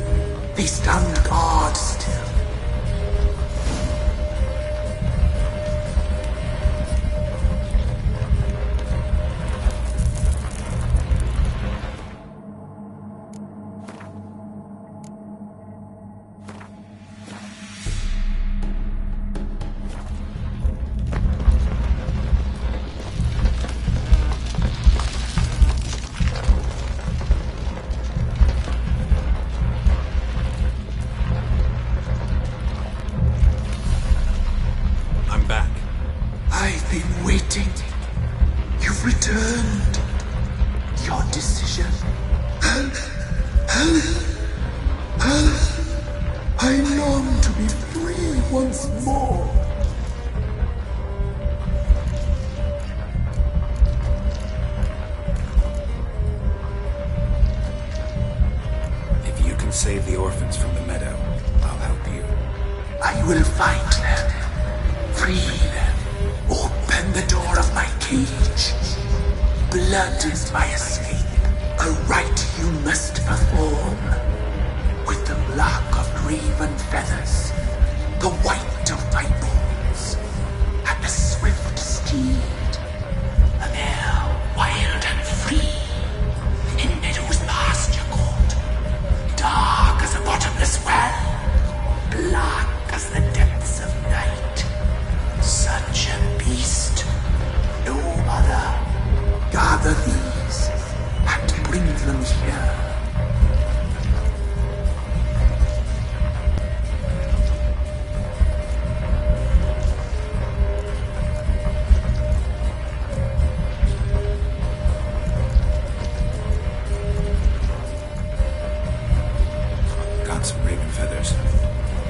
They stand guard still. Save the orphans from the meadow. I'll help you. I will find them. Free them. Open the door of my cage. Blood is my escape. A rite you must perform. With the black of raven feathers, the white of my bones, and the swift steed. A mare wild and free. In meadows pasture court. Dark as a bottomless well, black as the depths of night. Such a beast, no other. Gather these and bring them here.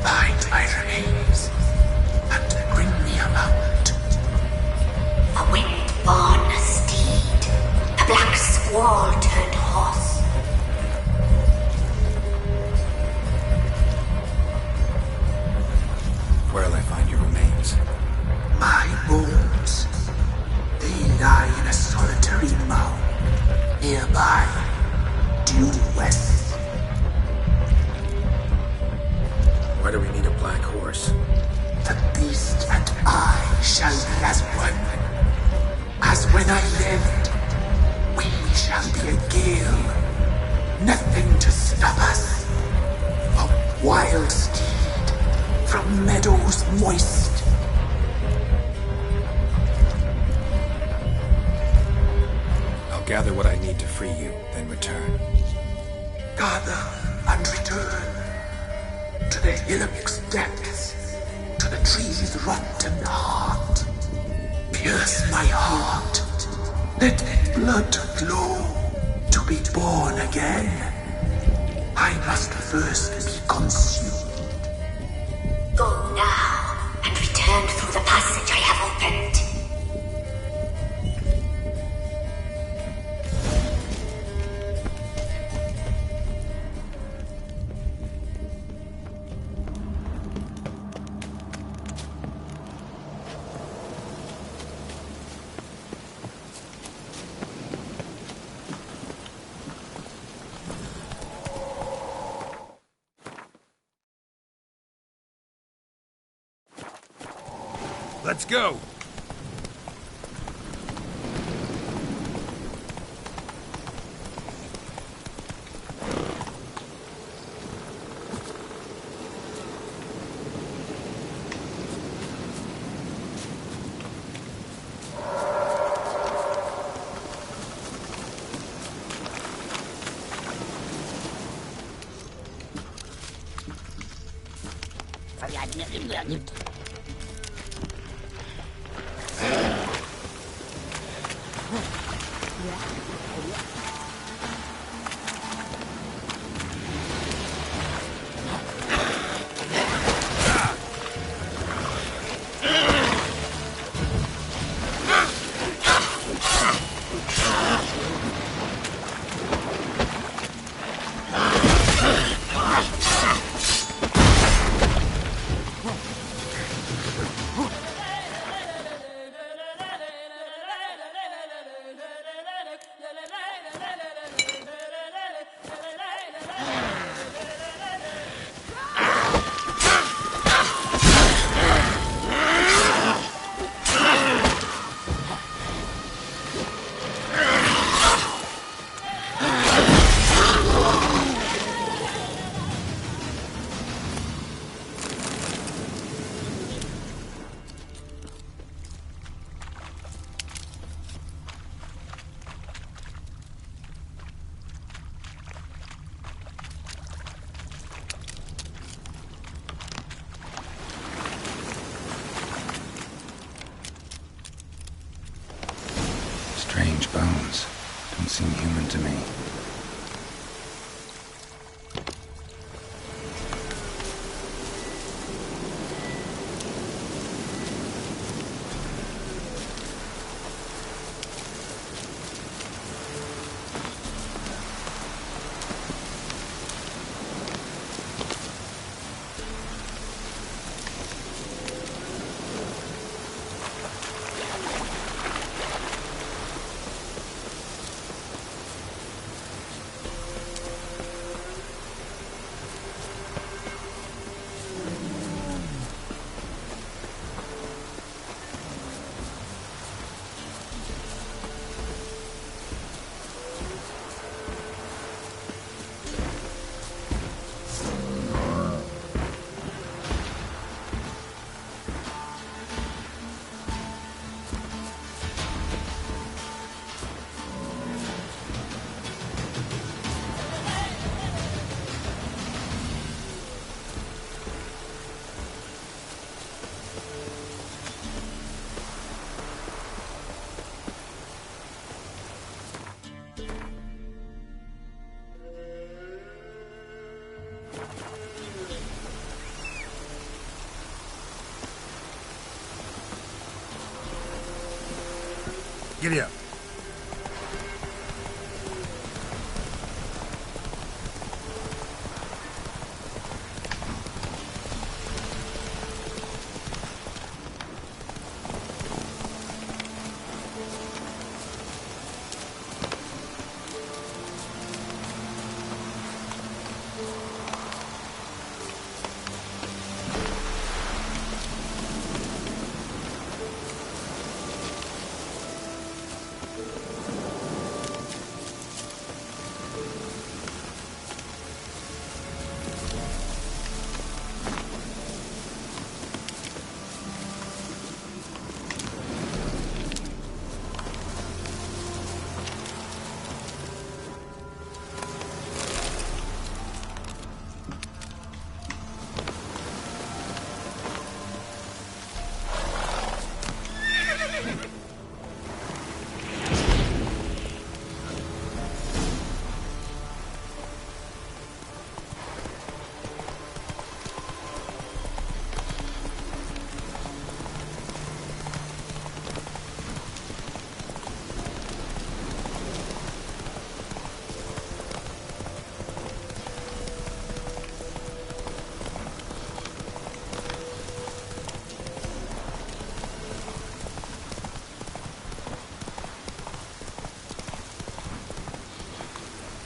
Find my remains and bring me a mount. A wind-born steed, a black squall-turned horse. Where'll I find your remains? My bones, they lie in a solitary mound nearby, due west. Why do we need a black horse? The beast and I shall be as one. As when I lived, we shall be a gale. Nothing to stop us. A wild steed from meadows moist. I'll gather what I need to free you, then return. Gather and return. To the hillock's depths, to the tree's rotten heart. Pierce my heart, let blood flow, to be born again. I must first be consumed. Go now, and return through the passage I have opened. Let's go! seem human to me. Giddy up.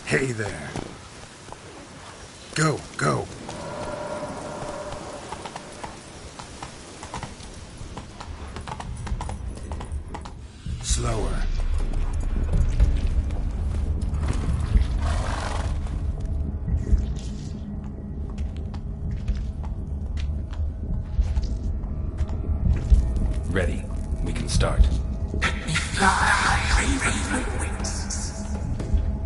Hey there. Go, go. Slower. Ready. We can start. Let me fly, raven wings.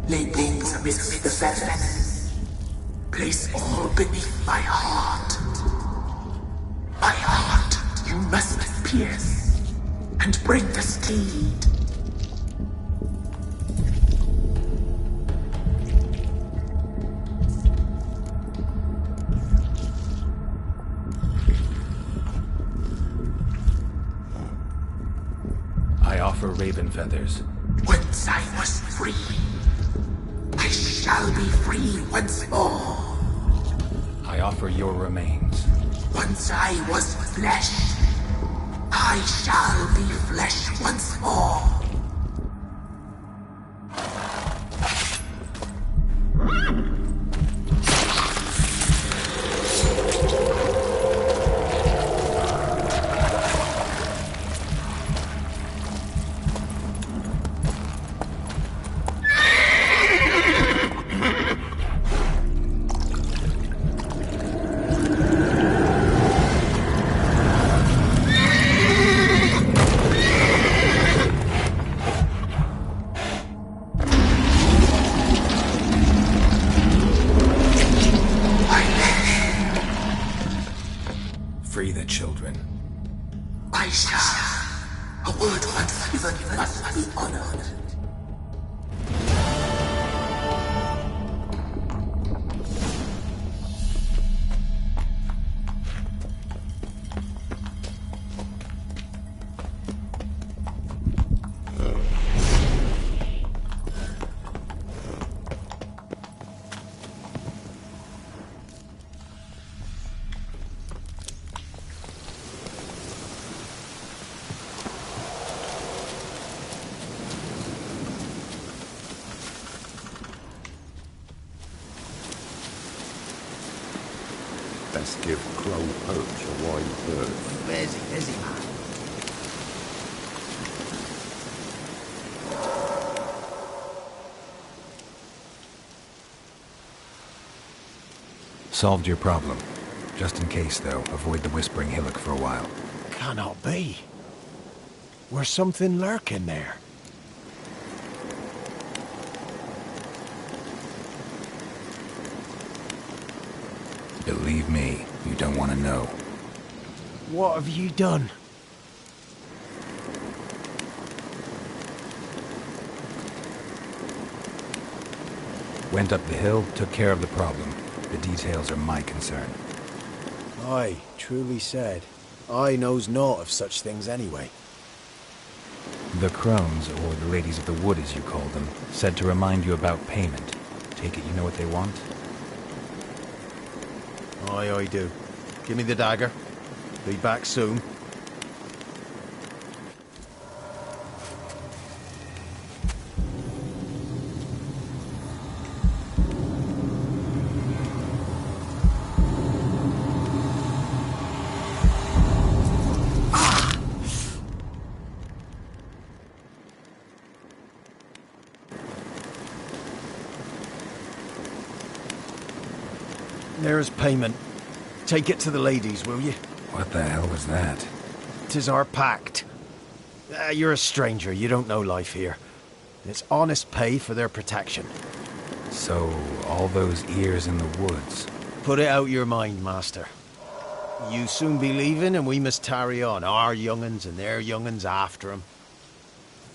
Lay wings amidst the feathers. Place all beneath my heart. My heart you must pierce and bring the steed. I offer raven feathers. Once I was free, I shall be free once more. I offer your remains. Once I was flesh, I shall be flesh once more. Free the children. I shall. A word once given must be honored. best give Crow Perch a wide berth. Busy, man. Solved your problem. Just in case, though, avoid the Whispering Hillock for a while. Cannot be. Where's something lurking there? Believe me, you don't want to know. What have you done? Went up the hill, took care of the problem. The details are my concern. Aye, truly said. I knows naught of such things anyway. The Crones, or the Ladies of the Wood as you call them, said to remind you about payment. Take it you know what they want? Aye, I do. Give me the dagger. Be back soon. There's payment. Take it to the ladies, will you? What the hell was that? 'Tis our pact. You're a stranger, you don't know life here. It's honest pay for their protection. So, all those ears in the woods. Put it out your mind, master. You soon be leaving and we must tarry on, our young'uns and their young'uns after 'em.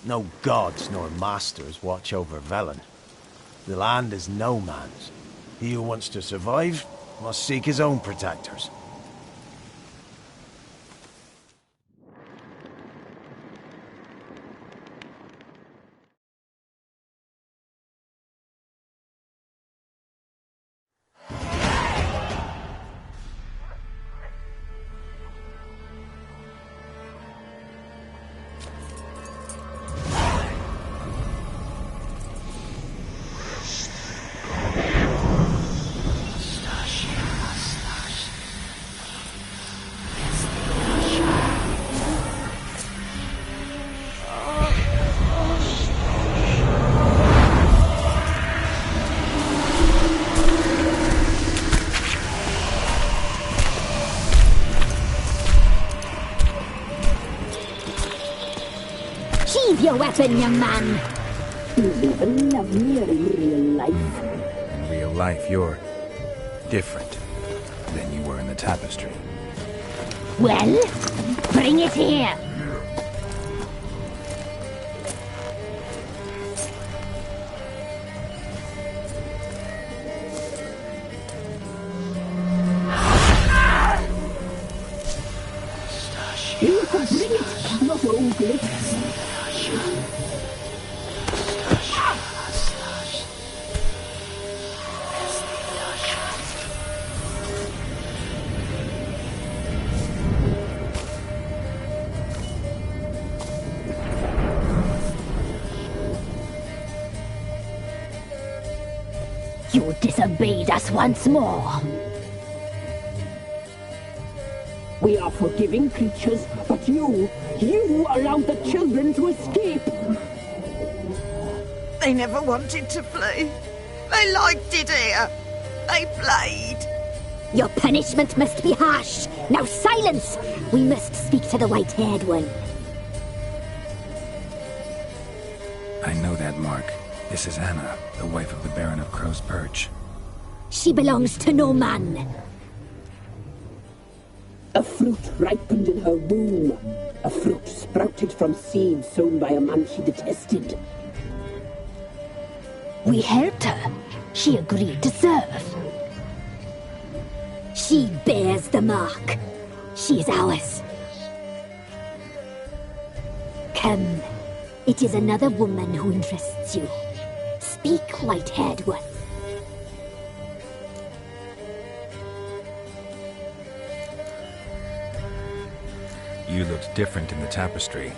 No gods nor masters watch over Velen. The land is no man's. He who wants to survive must seek his own protectors. Sheathe your weapon, young man. You live and love me in real life. In real life, you're different than you were in the tapestry. Well, bring it here. You can bring it, not only. You disobeyed us once more. We are forgiving creatures, but you allowed the children to escape. They never wanted to flee. They liked it here. They played. Your punishment must be harsh. Now silence! We must speak to the white-haired one. I know that mark. This is Anna, the wife of the Baron of Crow's Perch. She belongs to no man. A fruit ripened in her womb. A fruit sprouted from seeds sown by a man she detested. We helped her. She agreed to serve. She bears the mark. She is ours. Come. It is another woman who interests you. Speak, white-haired one. You looked different in the tapestry.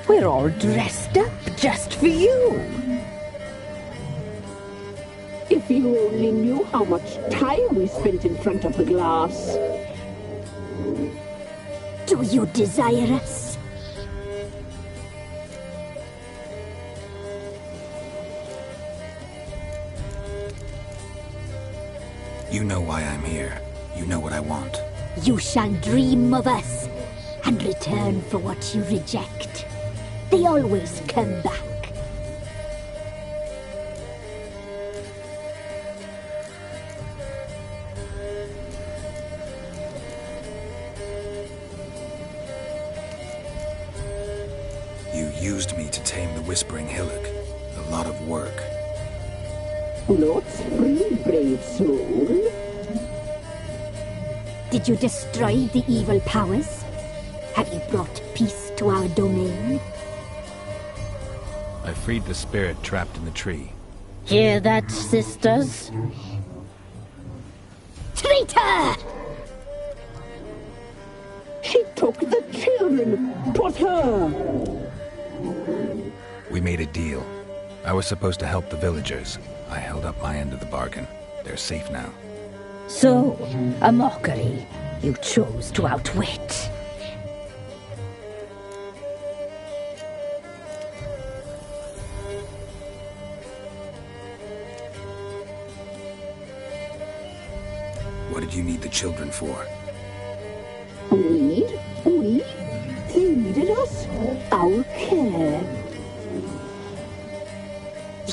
We're all dressed up just for you. If If you only knew how much time we spent in front of the glass. Do you desire us? You know why I'm here. You know what I want. You shall dream of us and return for what you reject. They always come back. You used me to tame the Whispering Hillock. A lot of work. Not free, brave soul. Did you destroy the evil powers? Have you brought peace to our domain? I freed the spirit trapped in the tree. Hear that, sisters? Traitor! She took the children. 'Twas her. We made a deal. I was supposed to help the villagers. I held up my end of the bargain. They're safe now. So, a mockery you chose to outwit. What did you need the children for? We? They needed us. Our care.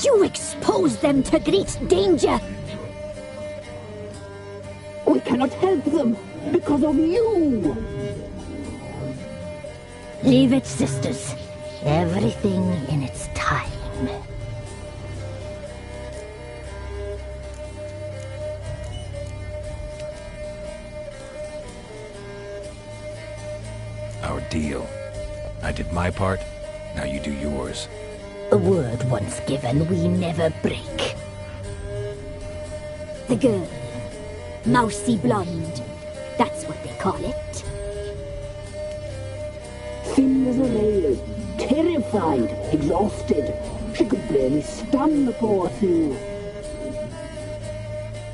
You exposed them to great danger. We cannot help them because of you. Leave it, sisters. Everything in its time. Our deal. I did my part, now you do yours. A word once given, we never break. The girl. Mousy blonde. That's what they call it. Thin as a rail, terrified, exhausted. She could barely stand the poor thing.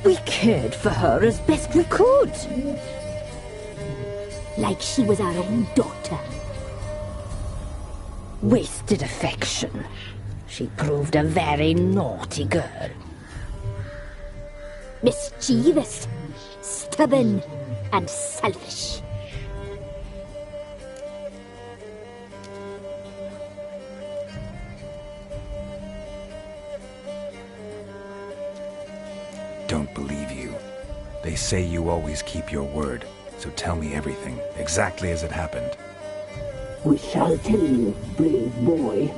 We cared for her as best we could. Like she was our own daughter. Wasted affection. She proved a very naughty girl. Mischievous, stubborn, and selfish. Don't believe you. They say you always keep your word, so tell me everything, exactly as it happened. We shall tell you, brave boy.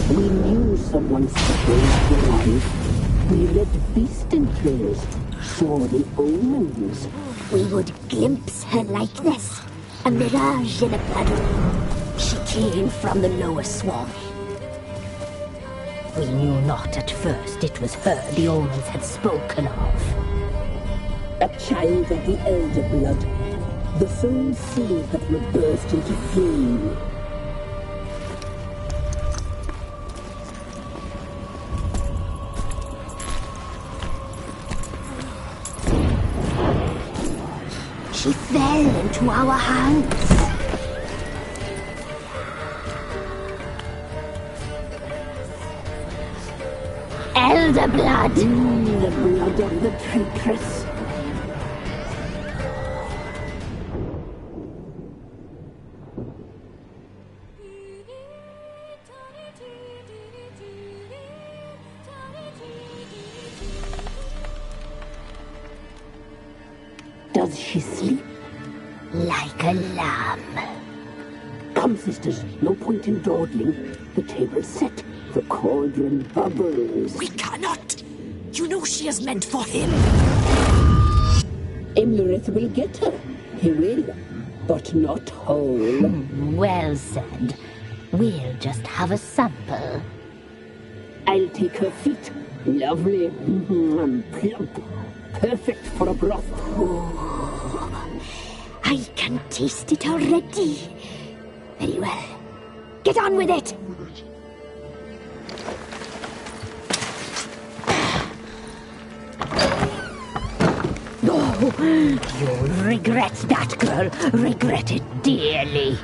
We knew someone supposed alive. We read beast entrails, saw the omens. We would glimpse her likeness, a mirage in a puddle. She came from the lower swamp. We knew not at first it was her the omens had spoken of. A child of the elder blood, the sole seed that will burst into flame. She fell into our hands. Elder blood! The blood of the traitress. Does she sleep? Like a lamb. Come, sisters, no point in dawdling. The table's set. The cauldron bubbles. We cannot! You know she is meant for him. Imlerith will get her. He will, but not whole. Well said. We'll just have a sample. I'll take her feet. Lovely. Plump. Perfect for a broth. I can taste it already. Very well. Get on with it! Oh, you'll regret that, girl. Regret it dearly.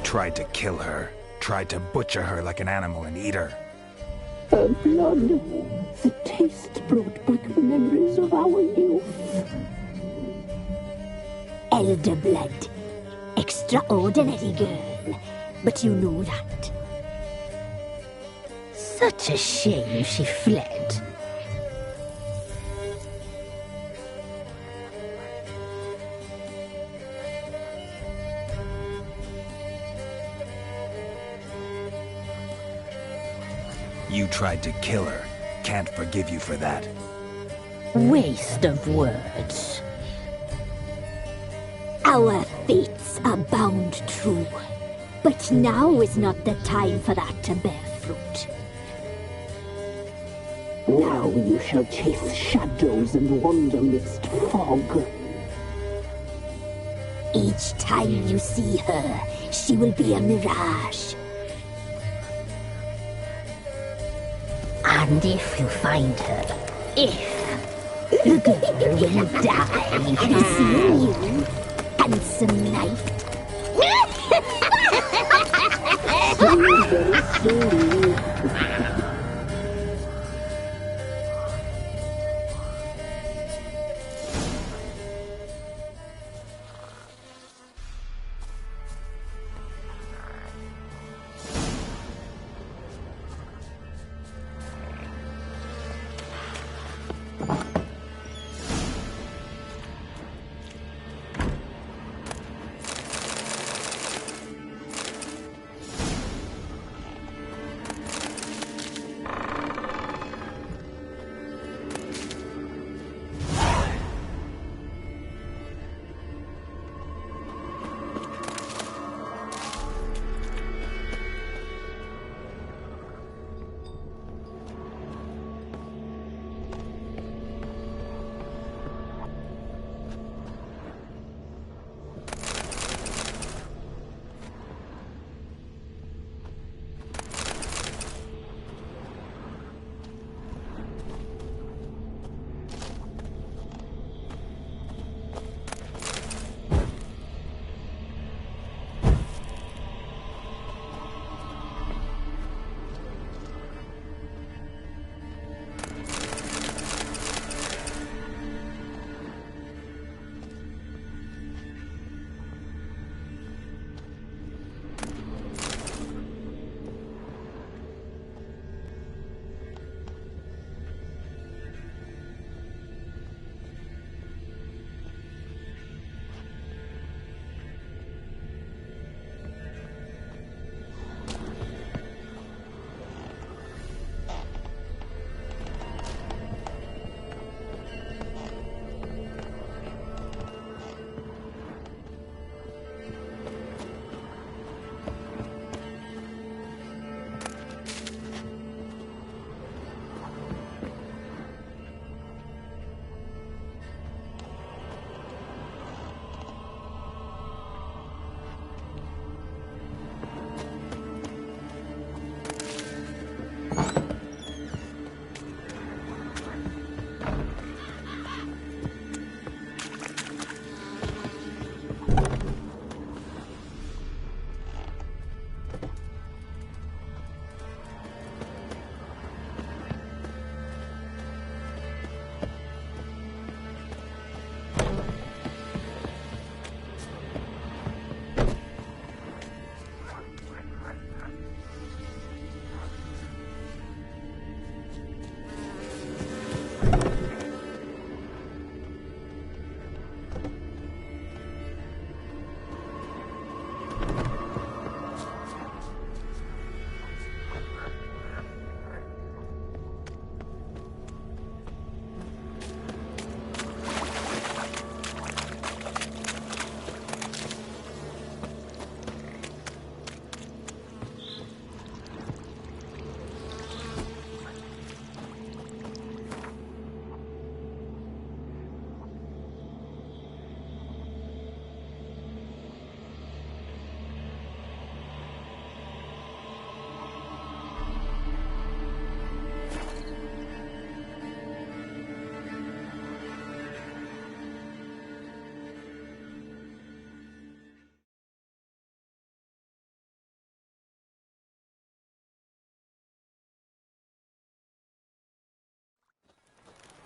Tried to kill her. Tried to butcher her like an animal and eat her. Her blood. The taste brought back memories of our youth. Elder blood. Extraordinary girl. But you know that. Such a shame she fled. You tried to kill her. Can't forgive you for that. Waste of words. Our fates are bound true. But now is not the time for that to bear fruit. Now you shall chase shadows and wander midst fog. Each time you see her, she will be a mirage. And if you find her, the girl will die. Seeing you, handsome knight.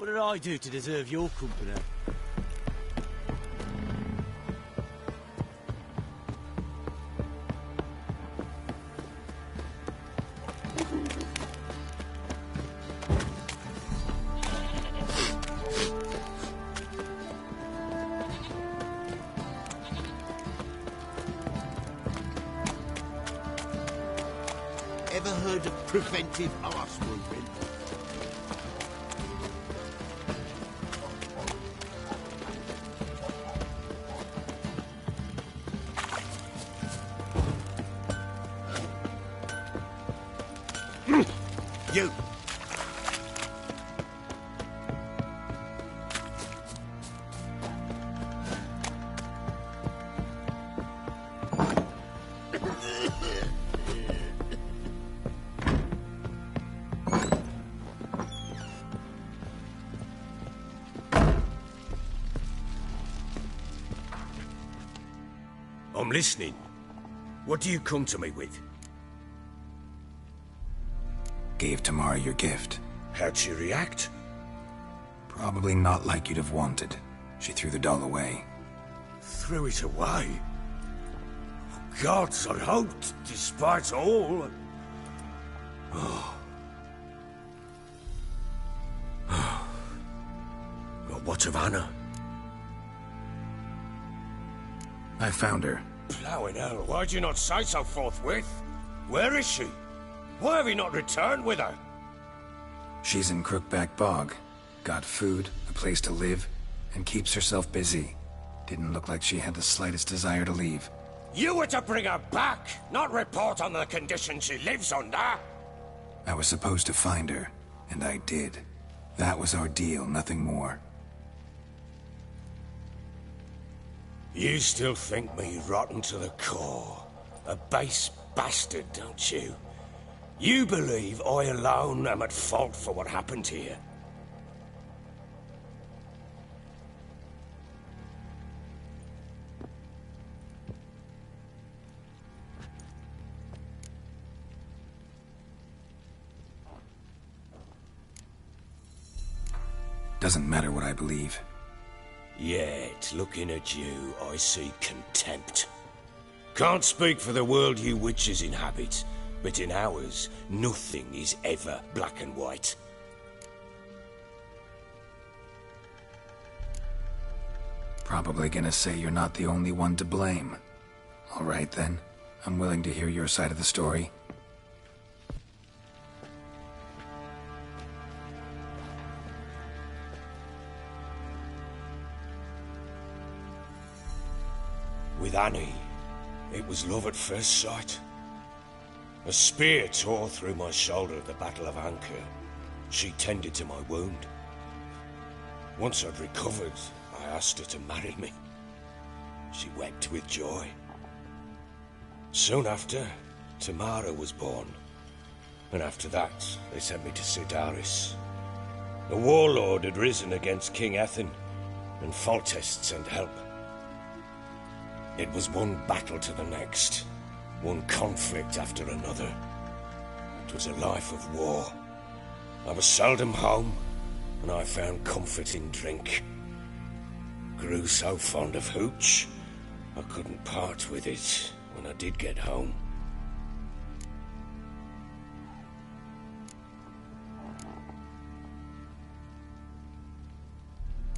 What did I do to deserve your company? Ever heard of preventive arse moving? You! I'm listening. What do you come to me with? Gave Tamara your gift. How'd she react? Probably not like you'd have wanted. She threw the doll away. Threw it away? Gods, I hoped, despite all... Oh. Well, what of Anna? I found her. Plowing hell, why'd you not say so forthwith? Where is she? Why have you not returned with her? She's in Crookback Bog. Got food, a place to live, and keeps herself busy. Didn't look like she had the slightest desire to leave. You were to bring her back, not report on the conditions she lives under. I was supposed to find her, and I did. That was our deal, nothing more. You still think me rotten to the core. A base bastard, don't you? You believe I alone am at fault for what happened here. Doesn't matter what I believe. Yet, looking at you, I see contempt. Can't speak for the world you witches inhabit, but in ours, nothing is ever black and white. Probably gonna say you're not the only one to blame. All right then, I'm willing to hear your side of the story. With Annie, it was love at first sight. A spear tore through my shoulder at the Battle of Anchor. She tended to my wound. Once I'd recovered, I asked her to marry me. She wept with joy. Soon after, Tamara was born. And after that, they sent me to Sidaris. A warlord had risen against King Ethan, and Foltest sent help. It was one battle to the next, one conflict after another. It was a life of war. I was seldom home, and I found comfort in drink. Grew so fond of hooch, I couldn't part with it when I did get home.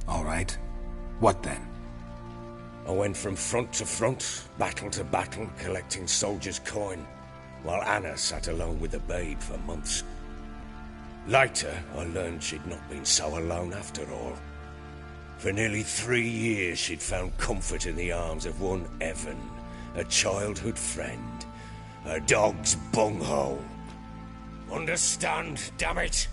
All right. What then? I went from front to front, battle to battle, collecting soldiers' coin, while Anna sat alone with the babe for months. Later, I learned she'd not been so alone after all. For nearly 3 years, she'd found comfort in the arms of one Evan, a childhood friend, a dog's bunghole. Understand, damn it?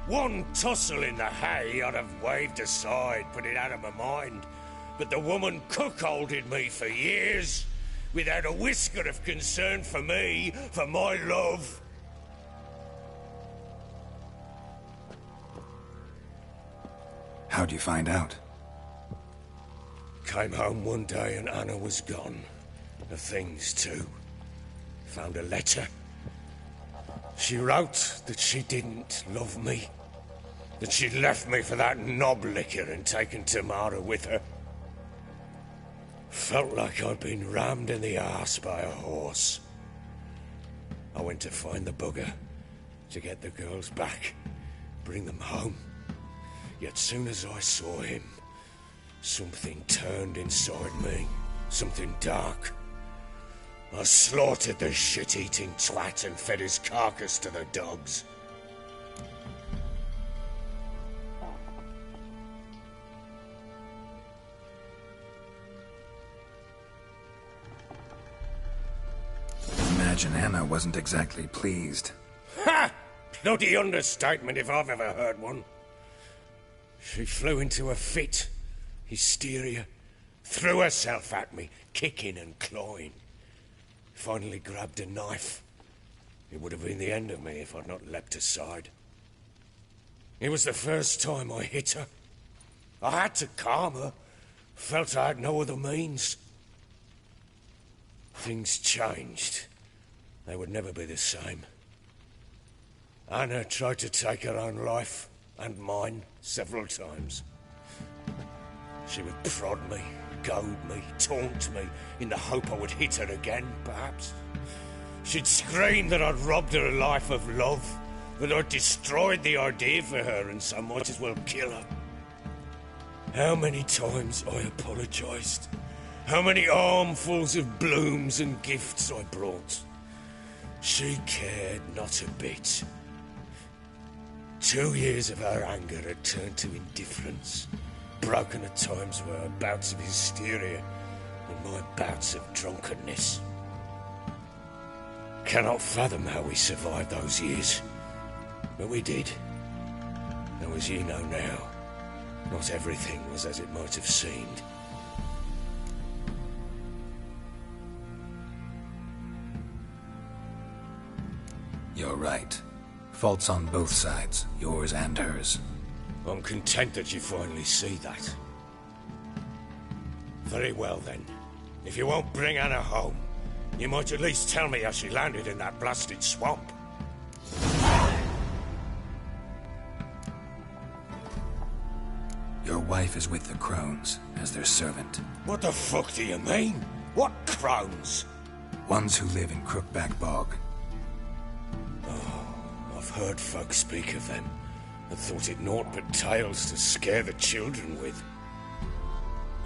One tussle in the hay I'd have waved aside, put it out of my mind. But the woman cuckolded me for years, without a whisker of concern for me, for my love. How'd you find out? Came home one day and Anna was gone. The things too. Found a letter. She wrote that she didn't love me. that she'd left me for that knob licker and taken Tamara with her. Felt like I'd been rammed in the arse by a horse. I went to find the bugger, to get the girls back, bring them home. Yet soon as I saw him, something turned inside me, something dark. I slaughtered the shit-eating twat and fed his carcass to the dogs. Imagine Anna wasn't exactly pleased. Ha! Bloody understatement if I've ever heard one. She flew into a fit, hysteria, threw herself at me, kicking and clawing. Finally grabbed a knife. It would have been the end of me if I'd not leapt aside. It was the first time I hit her. I had to calm her. Felt I had no other means. Things changed. They would never be the same. Anna tried to take her own life, and mine, several times. She would prod me, goad me, taunt me, in the hope I would hit her again, perhaps. She'd scream that I'd robbed her life of love, that I'd destroyed the idea for her, and so might as well kill her. How many times I apologized. How many armfuls of blooms and gifts I brought. She cared not a bit. 2 years of her anger had turned to indifference, broken at times were her bouts of hysteria and my bouts of drunkenness. Cannot fathom how we survived those years, but we did. Though as you know now, not everything was as it might have seemed. You're right. Faults on both sides, yours and hers. I'm content that you finally see that. Very well then. If you won't bring Anna home, you might at least tell me how she landed in that blasted swamp. Your wife is with the Crones, as their servant. What the fuck do you mean? What Crones? Ones who live in Crookback Bog. I've heard folk speak of them, and thought it naught but tales to scare the children with.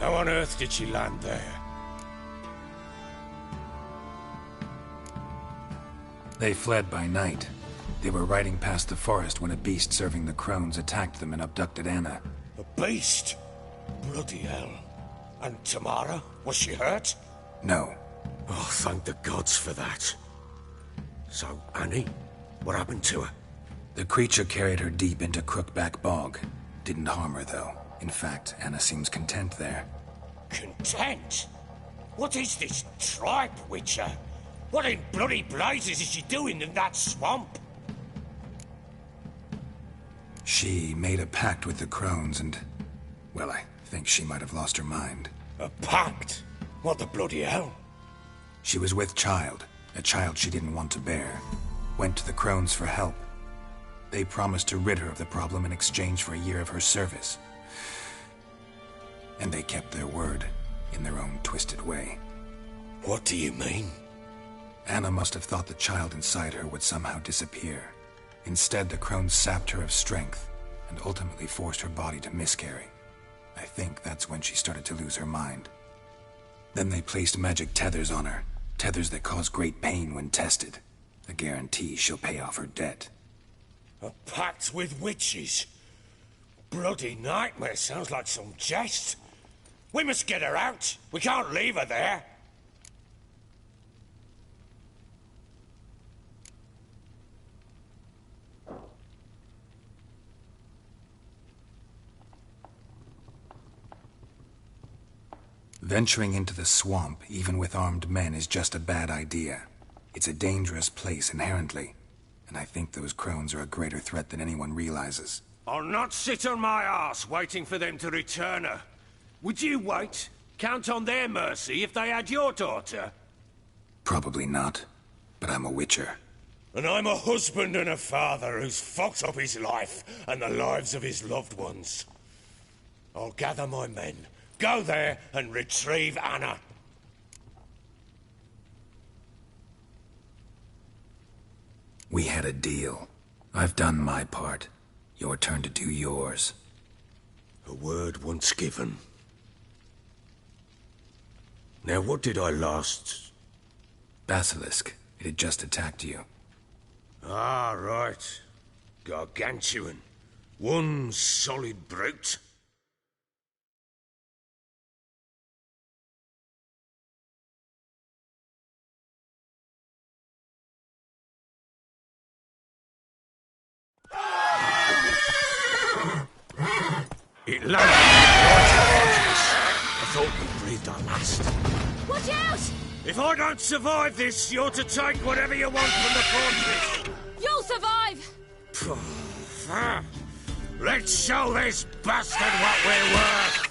How on earth did she land there? They fled by night. They were riding past the forest when a beast serving the Crones attacked them and abducted Anna. A beast? Bloody hell. And Tamara? Was she hurt? No. Oh, thank the gods for that. So, Annie? What happened to her? The creature carried her deep into Crookback Bog. Didn't harm her, though. In fact, Anna seems content there. Content? What is this tripe, Witcher? What in bloody blazes is she doing in that swamp? She made a pact with the Crones and... well, I think she might have lost her mind. A pact? What the bloody hell? She was with child. A child she didn't want to bear. Went to the Crones for help. They promised to rid her of the problem in exchange for a year of her service. And they kept their word, in their own twisted way. What do you mean? Anna must have thought the child inside her would somehow disappear. Instead, the Crones sapped her of strength, and ultimately forced her body to miscarry. I think that's when she started to lose her mind. Then they placed magic tethers on her, tethers that cause great pain when tested. A guarantee she'll pay off her debt. A pact with witches? Bloody nightmare, sounds like some jest. We must get her out. We can't leave her there. Venturing into the swamp, even with armed men, is just a bad idea. It's a dangerous place inherently, and I think those Crones are a greater threat than anyone realizes. I'll not sit on my arse waiting for them to return her. Would you wait? Count on their mercy if they had your daughter? Probably not, but I'm a Witcher. And I'm a husband and a father who's fucked up his life and the lives of his loved ones. I'll gather my men, go there and retrieve Anna. We had a deal. I've done my part. Your turn to do yours. A word once given. Now, what did I last... Basilisk. It had just attacked you. Ah, right. Gargantuan. One solid brute. It landed right in us. I thought we breathed our last. Watch out! If I don't survive this, you're to take whatever you want from the fortress. You'll survive! Let's show this bastard what we're worth.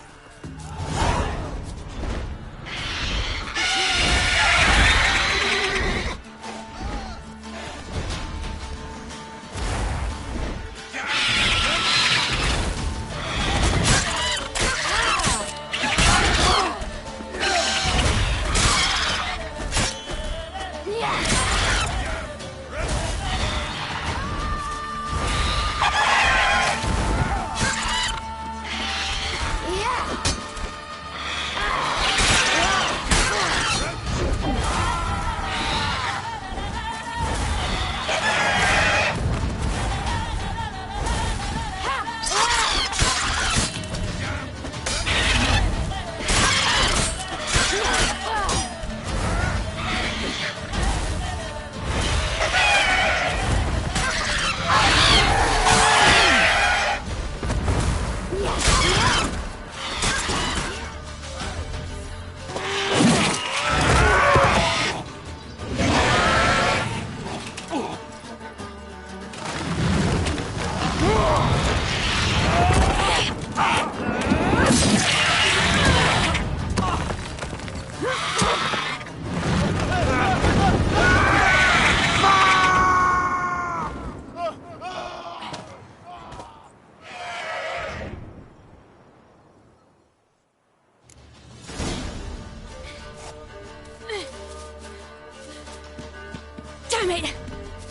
Damn it!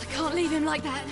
I can't leave him like that.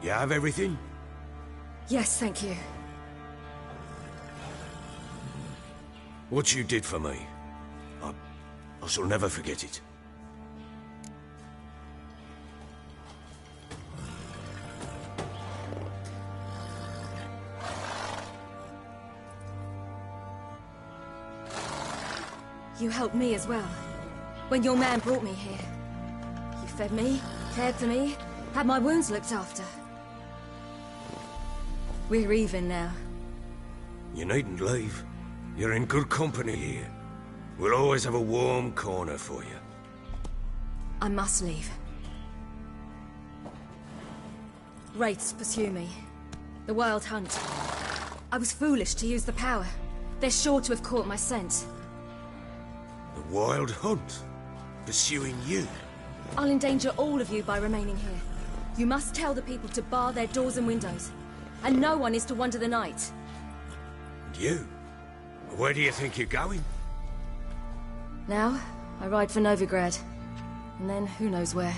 You have everything? Yes, thank you. What you did for me, I shall never forget it. You helped me as well. When your man brought me here. You fed me, cared for me, had my wounds looked after. We're even now. You needn't leave. You're in good company here. We'll always have a warm corner for you. I must leave. Wraiths pursue me. The Wild Hunt. I was foolish to use the power. They're sure to have caught my scent. The Wild Hunt? Pursuing you? I'll endanger all of you by remaining here. You must tell the people to bar their doors and windows. And no one is to wander the night. And you? Where do you think you're going? Now, I ride for Novigrad. And then, who knows where.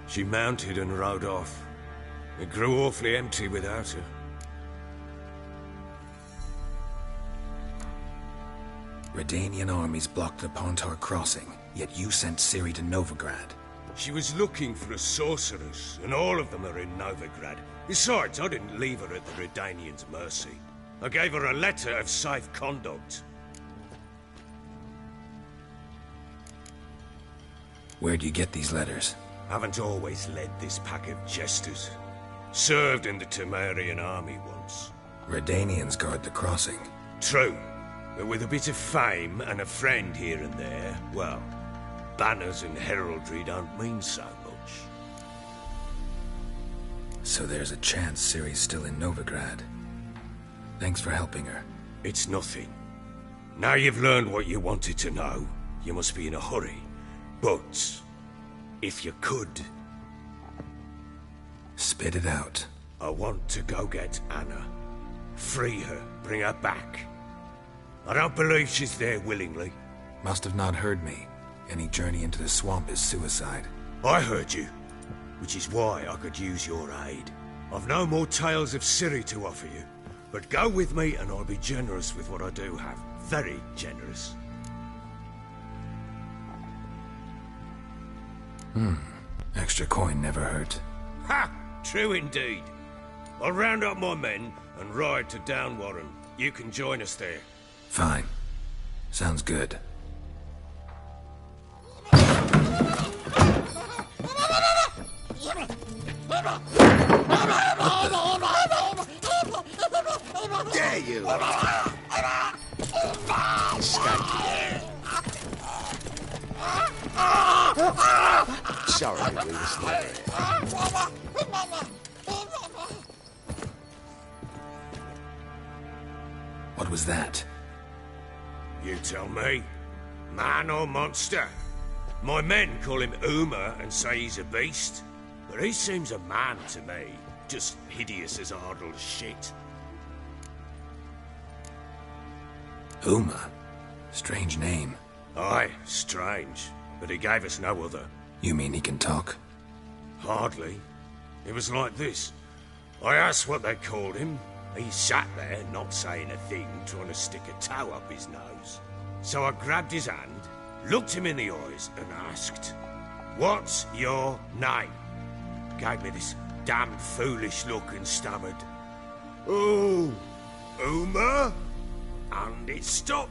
She mounted and rode off. It grew awfully empty without her. Redanian armies blocked the Pontar crossing, yet you sent Ciri to Novigrad. She was looking for a sorceress, and all of them are in Novigrad. Besides, I didn't leave her at the Redanians' mercy. I gave her a letter of safe conduct. Where'd you get these letters? Haven't always led this pack of jesters. Served in the Temerian army once. Redanians guard the crossing. True. But with a bit of fame and a friend here and there, well, banners and heraldry don't mean so much. So there's a chance Ciri's still in Novigrad. Thanks for helping her. It's nothing. Now you've learned what you wanted to know, you must be in a hurry. But if you could... Spit it out. I want to go get Anna. Free her, bring her back. I don't believe she's there willingly. Must have not heard me. Any journey into the swamp is suicide. I heard you, which is why I could use your aid. I've no more tales of Ciri to offer you, but go with me and I'll be generous with what I do have. Very generous. Extra coin never hurt. Ha! True indeed. I'll round up my men and ride to Downwarren. You can join us there. Fine. Sounds good. Dare you! Sorry, we were still What was that? You tell me. Man or monster? My men call him Uma and say he's a beast, but he seems a man to me. Just hideous as Ardle's shit. Uma? Strange name. Aye, strange. But he gave us no other. You mean he can talk? Hardly. It was like this. I asked what they called him. He sat there, not saying a thing, trying to stick a toe up his nose. So I grabbed his hand, looked him in the eyes, and asked, "What's your name?" Gave me this damned foolish look and stammered, "Oh, Uma?" And it stuck.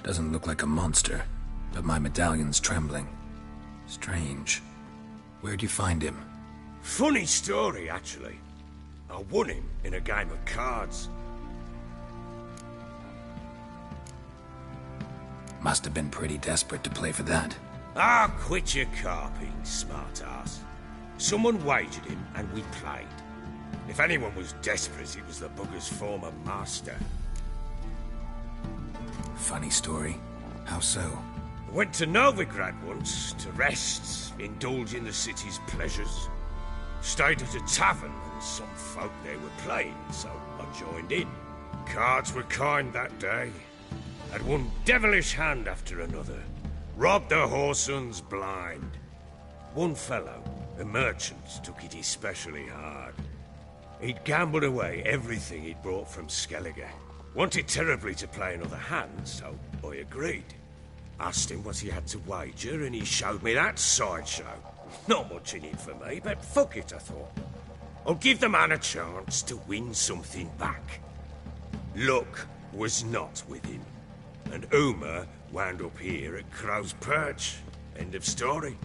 Doesn't look like a monster, but my medallion's trembling. Strange. Where'd you find him? Funny story, actually. I won him in a game of cards. Must have been pretty desperate to play for that. Ah, quit your carping, smart-ass. Someone wagered him, and we played. If anyone was desperate, it was the bugger's former master. Funny story. How so? Went to Novigrad once to rest, indulge in the city's pleasures. Stayed at a tavern and some folk there were playing, so I joined in. Cards were kind that day. Had one devilish hand after another. Robbed the whoresun's blind. One fellow, a merchant, took it especially hard. He'd gambled away everything he'd brought from Skellige. Wanted terribly to play another hand, so I agreed. Asked him what he had to wager, and he showed me that sideshow. Not much in it for me, but fuck it, I thought. I'll give the man a chance to win something back. Luck was not with him, and Uma wound up here at Crow's Perch. End of story.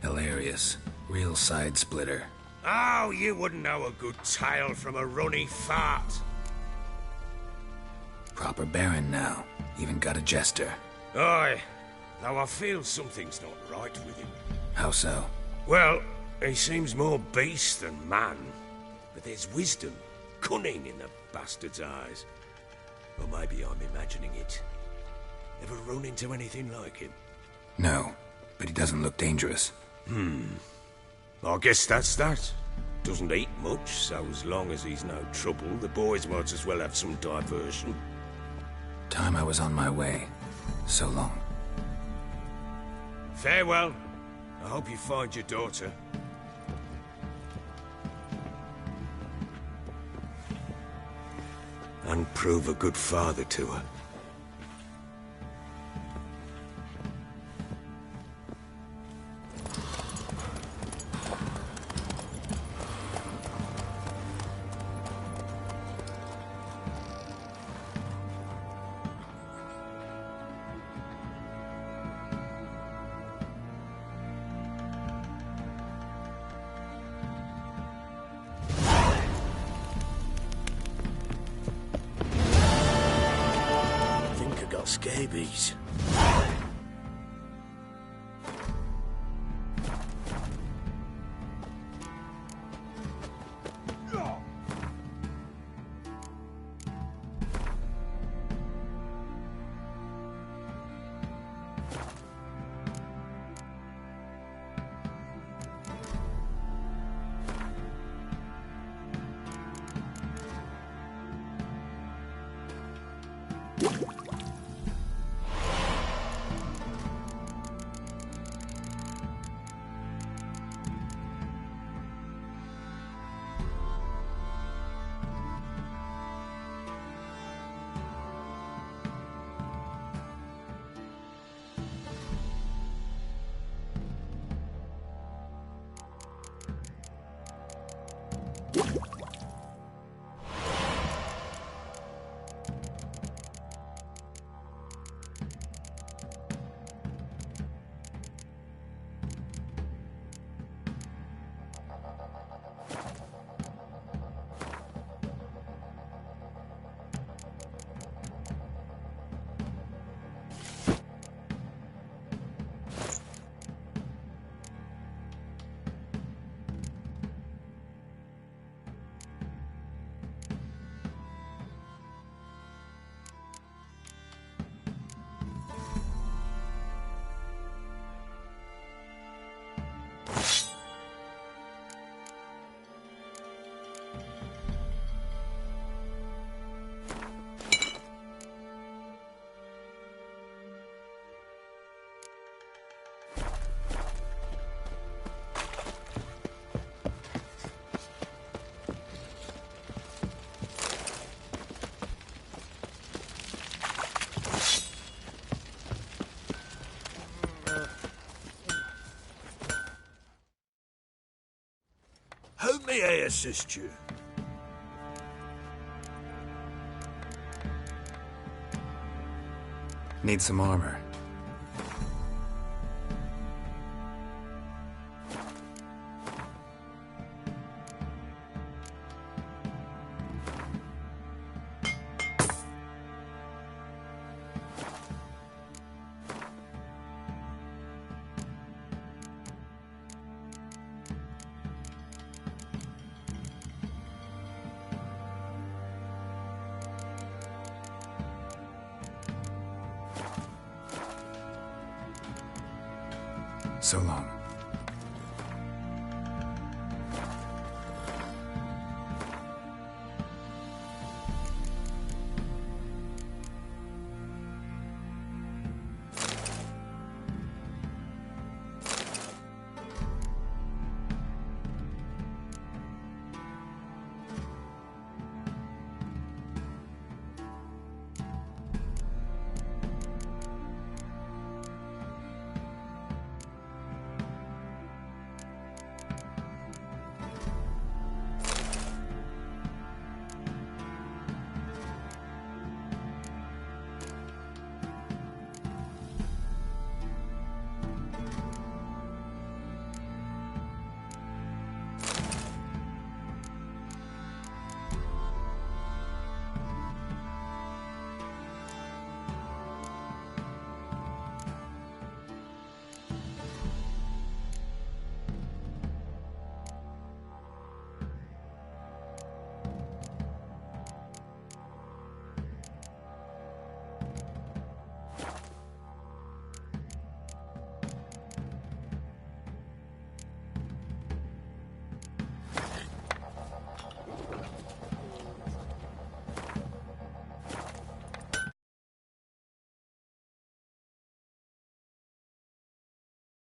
Hilarious. Real side splitter. Oh, you wouldn't know a good tale from a runny fart. Proper baron now. Even got a jester. Aye, though I feel something's not right with him. How so? Well, he seems more beast than man. But there's wisdom, cunning in the bastard's eyes. Or maybe I'm imagining it. Ever run into anything like him? No, but he doesn't look dangerous. I guess that's that. Doesn't eat much, so as long as he's no trouble, the boys might as well have some diversion. Time I was on my way. So long. Farewell. I hope you find your daughter. And prove a good father to her. Scabies. How may I assist you? Need some armor. so long.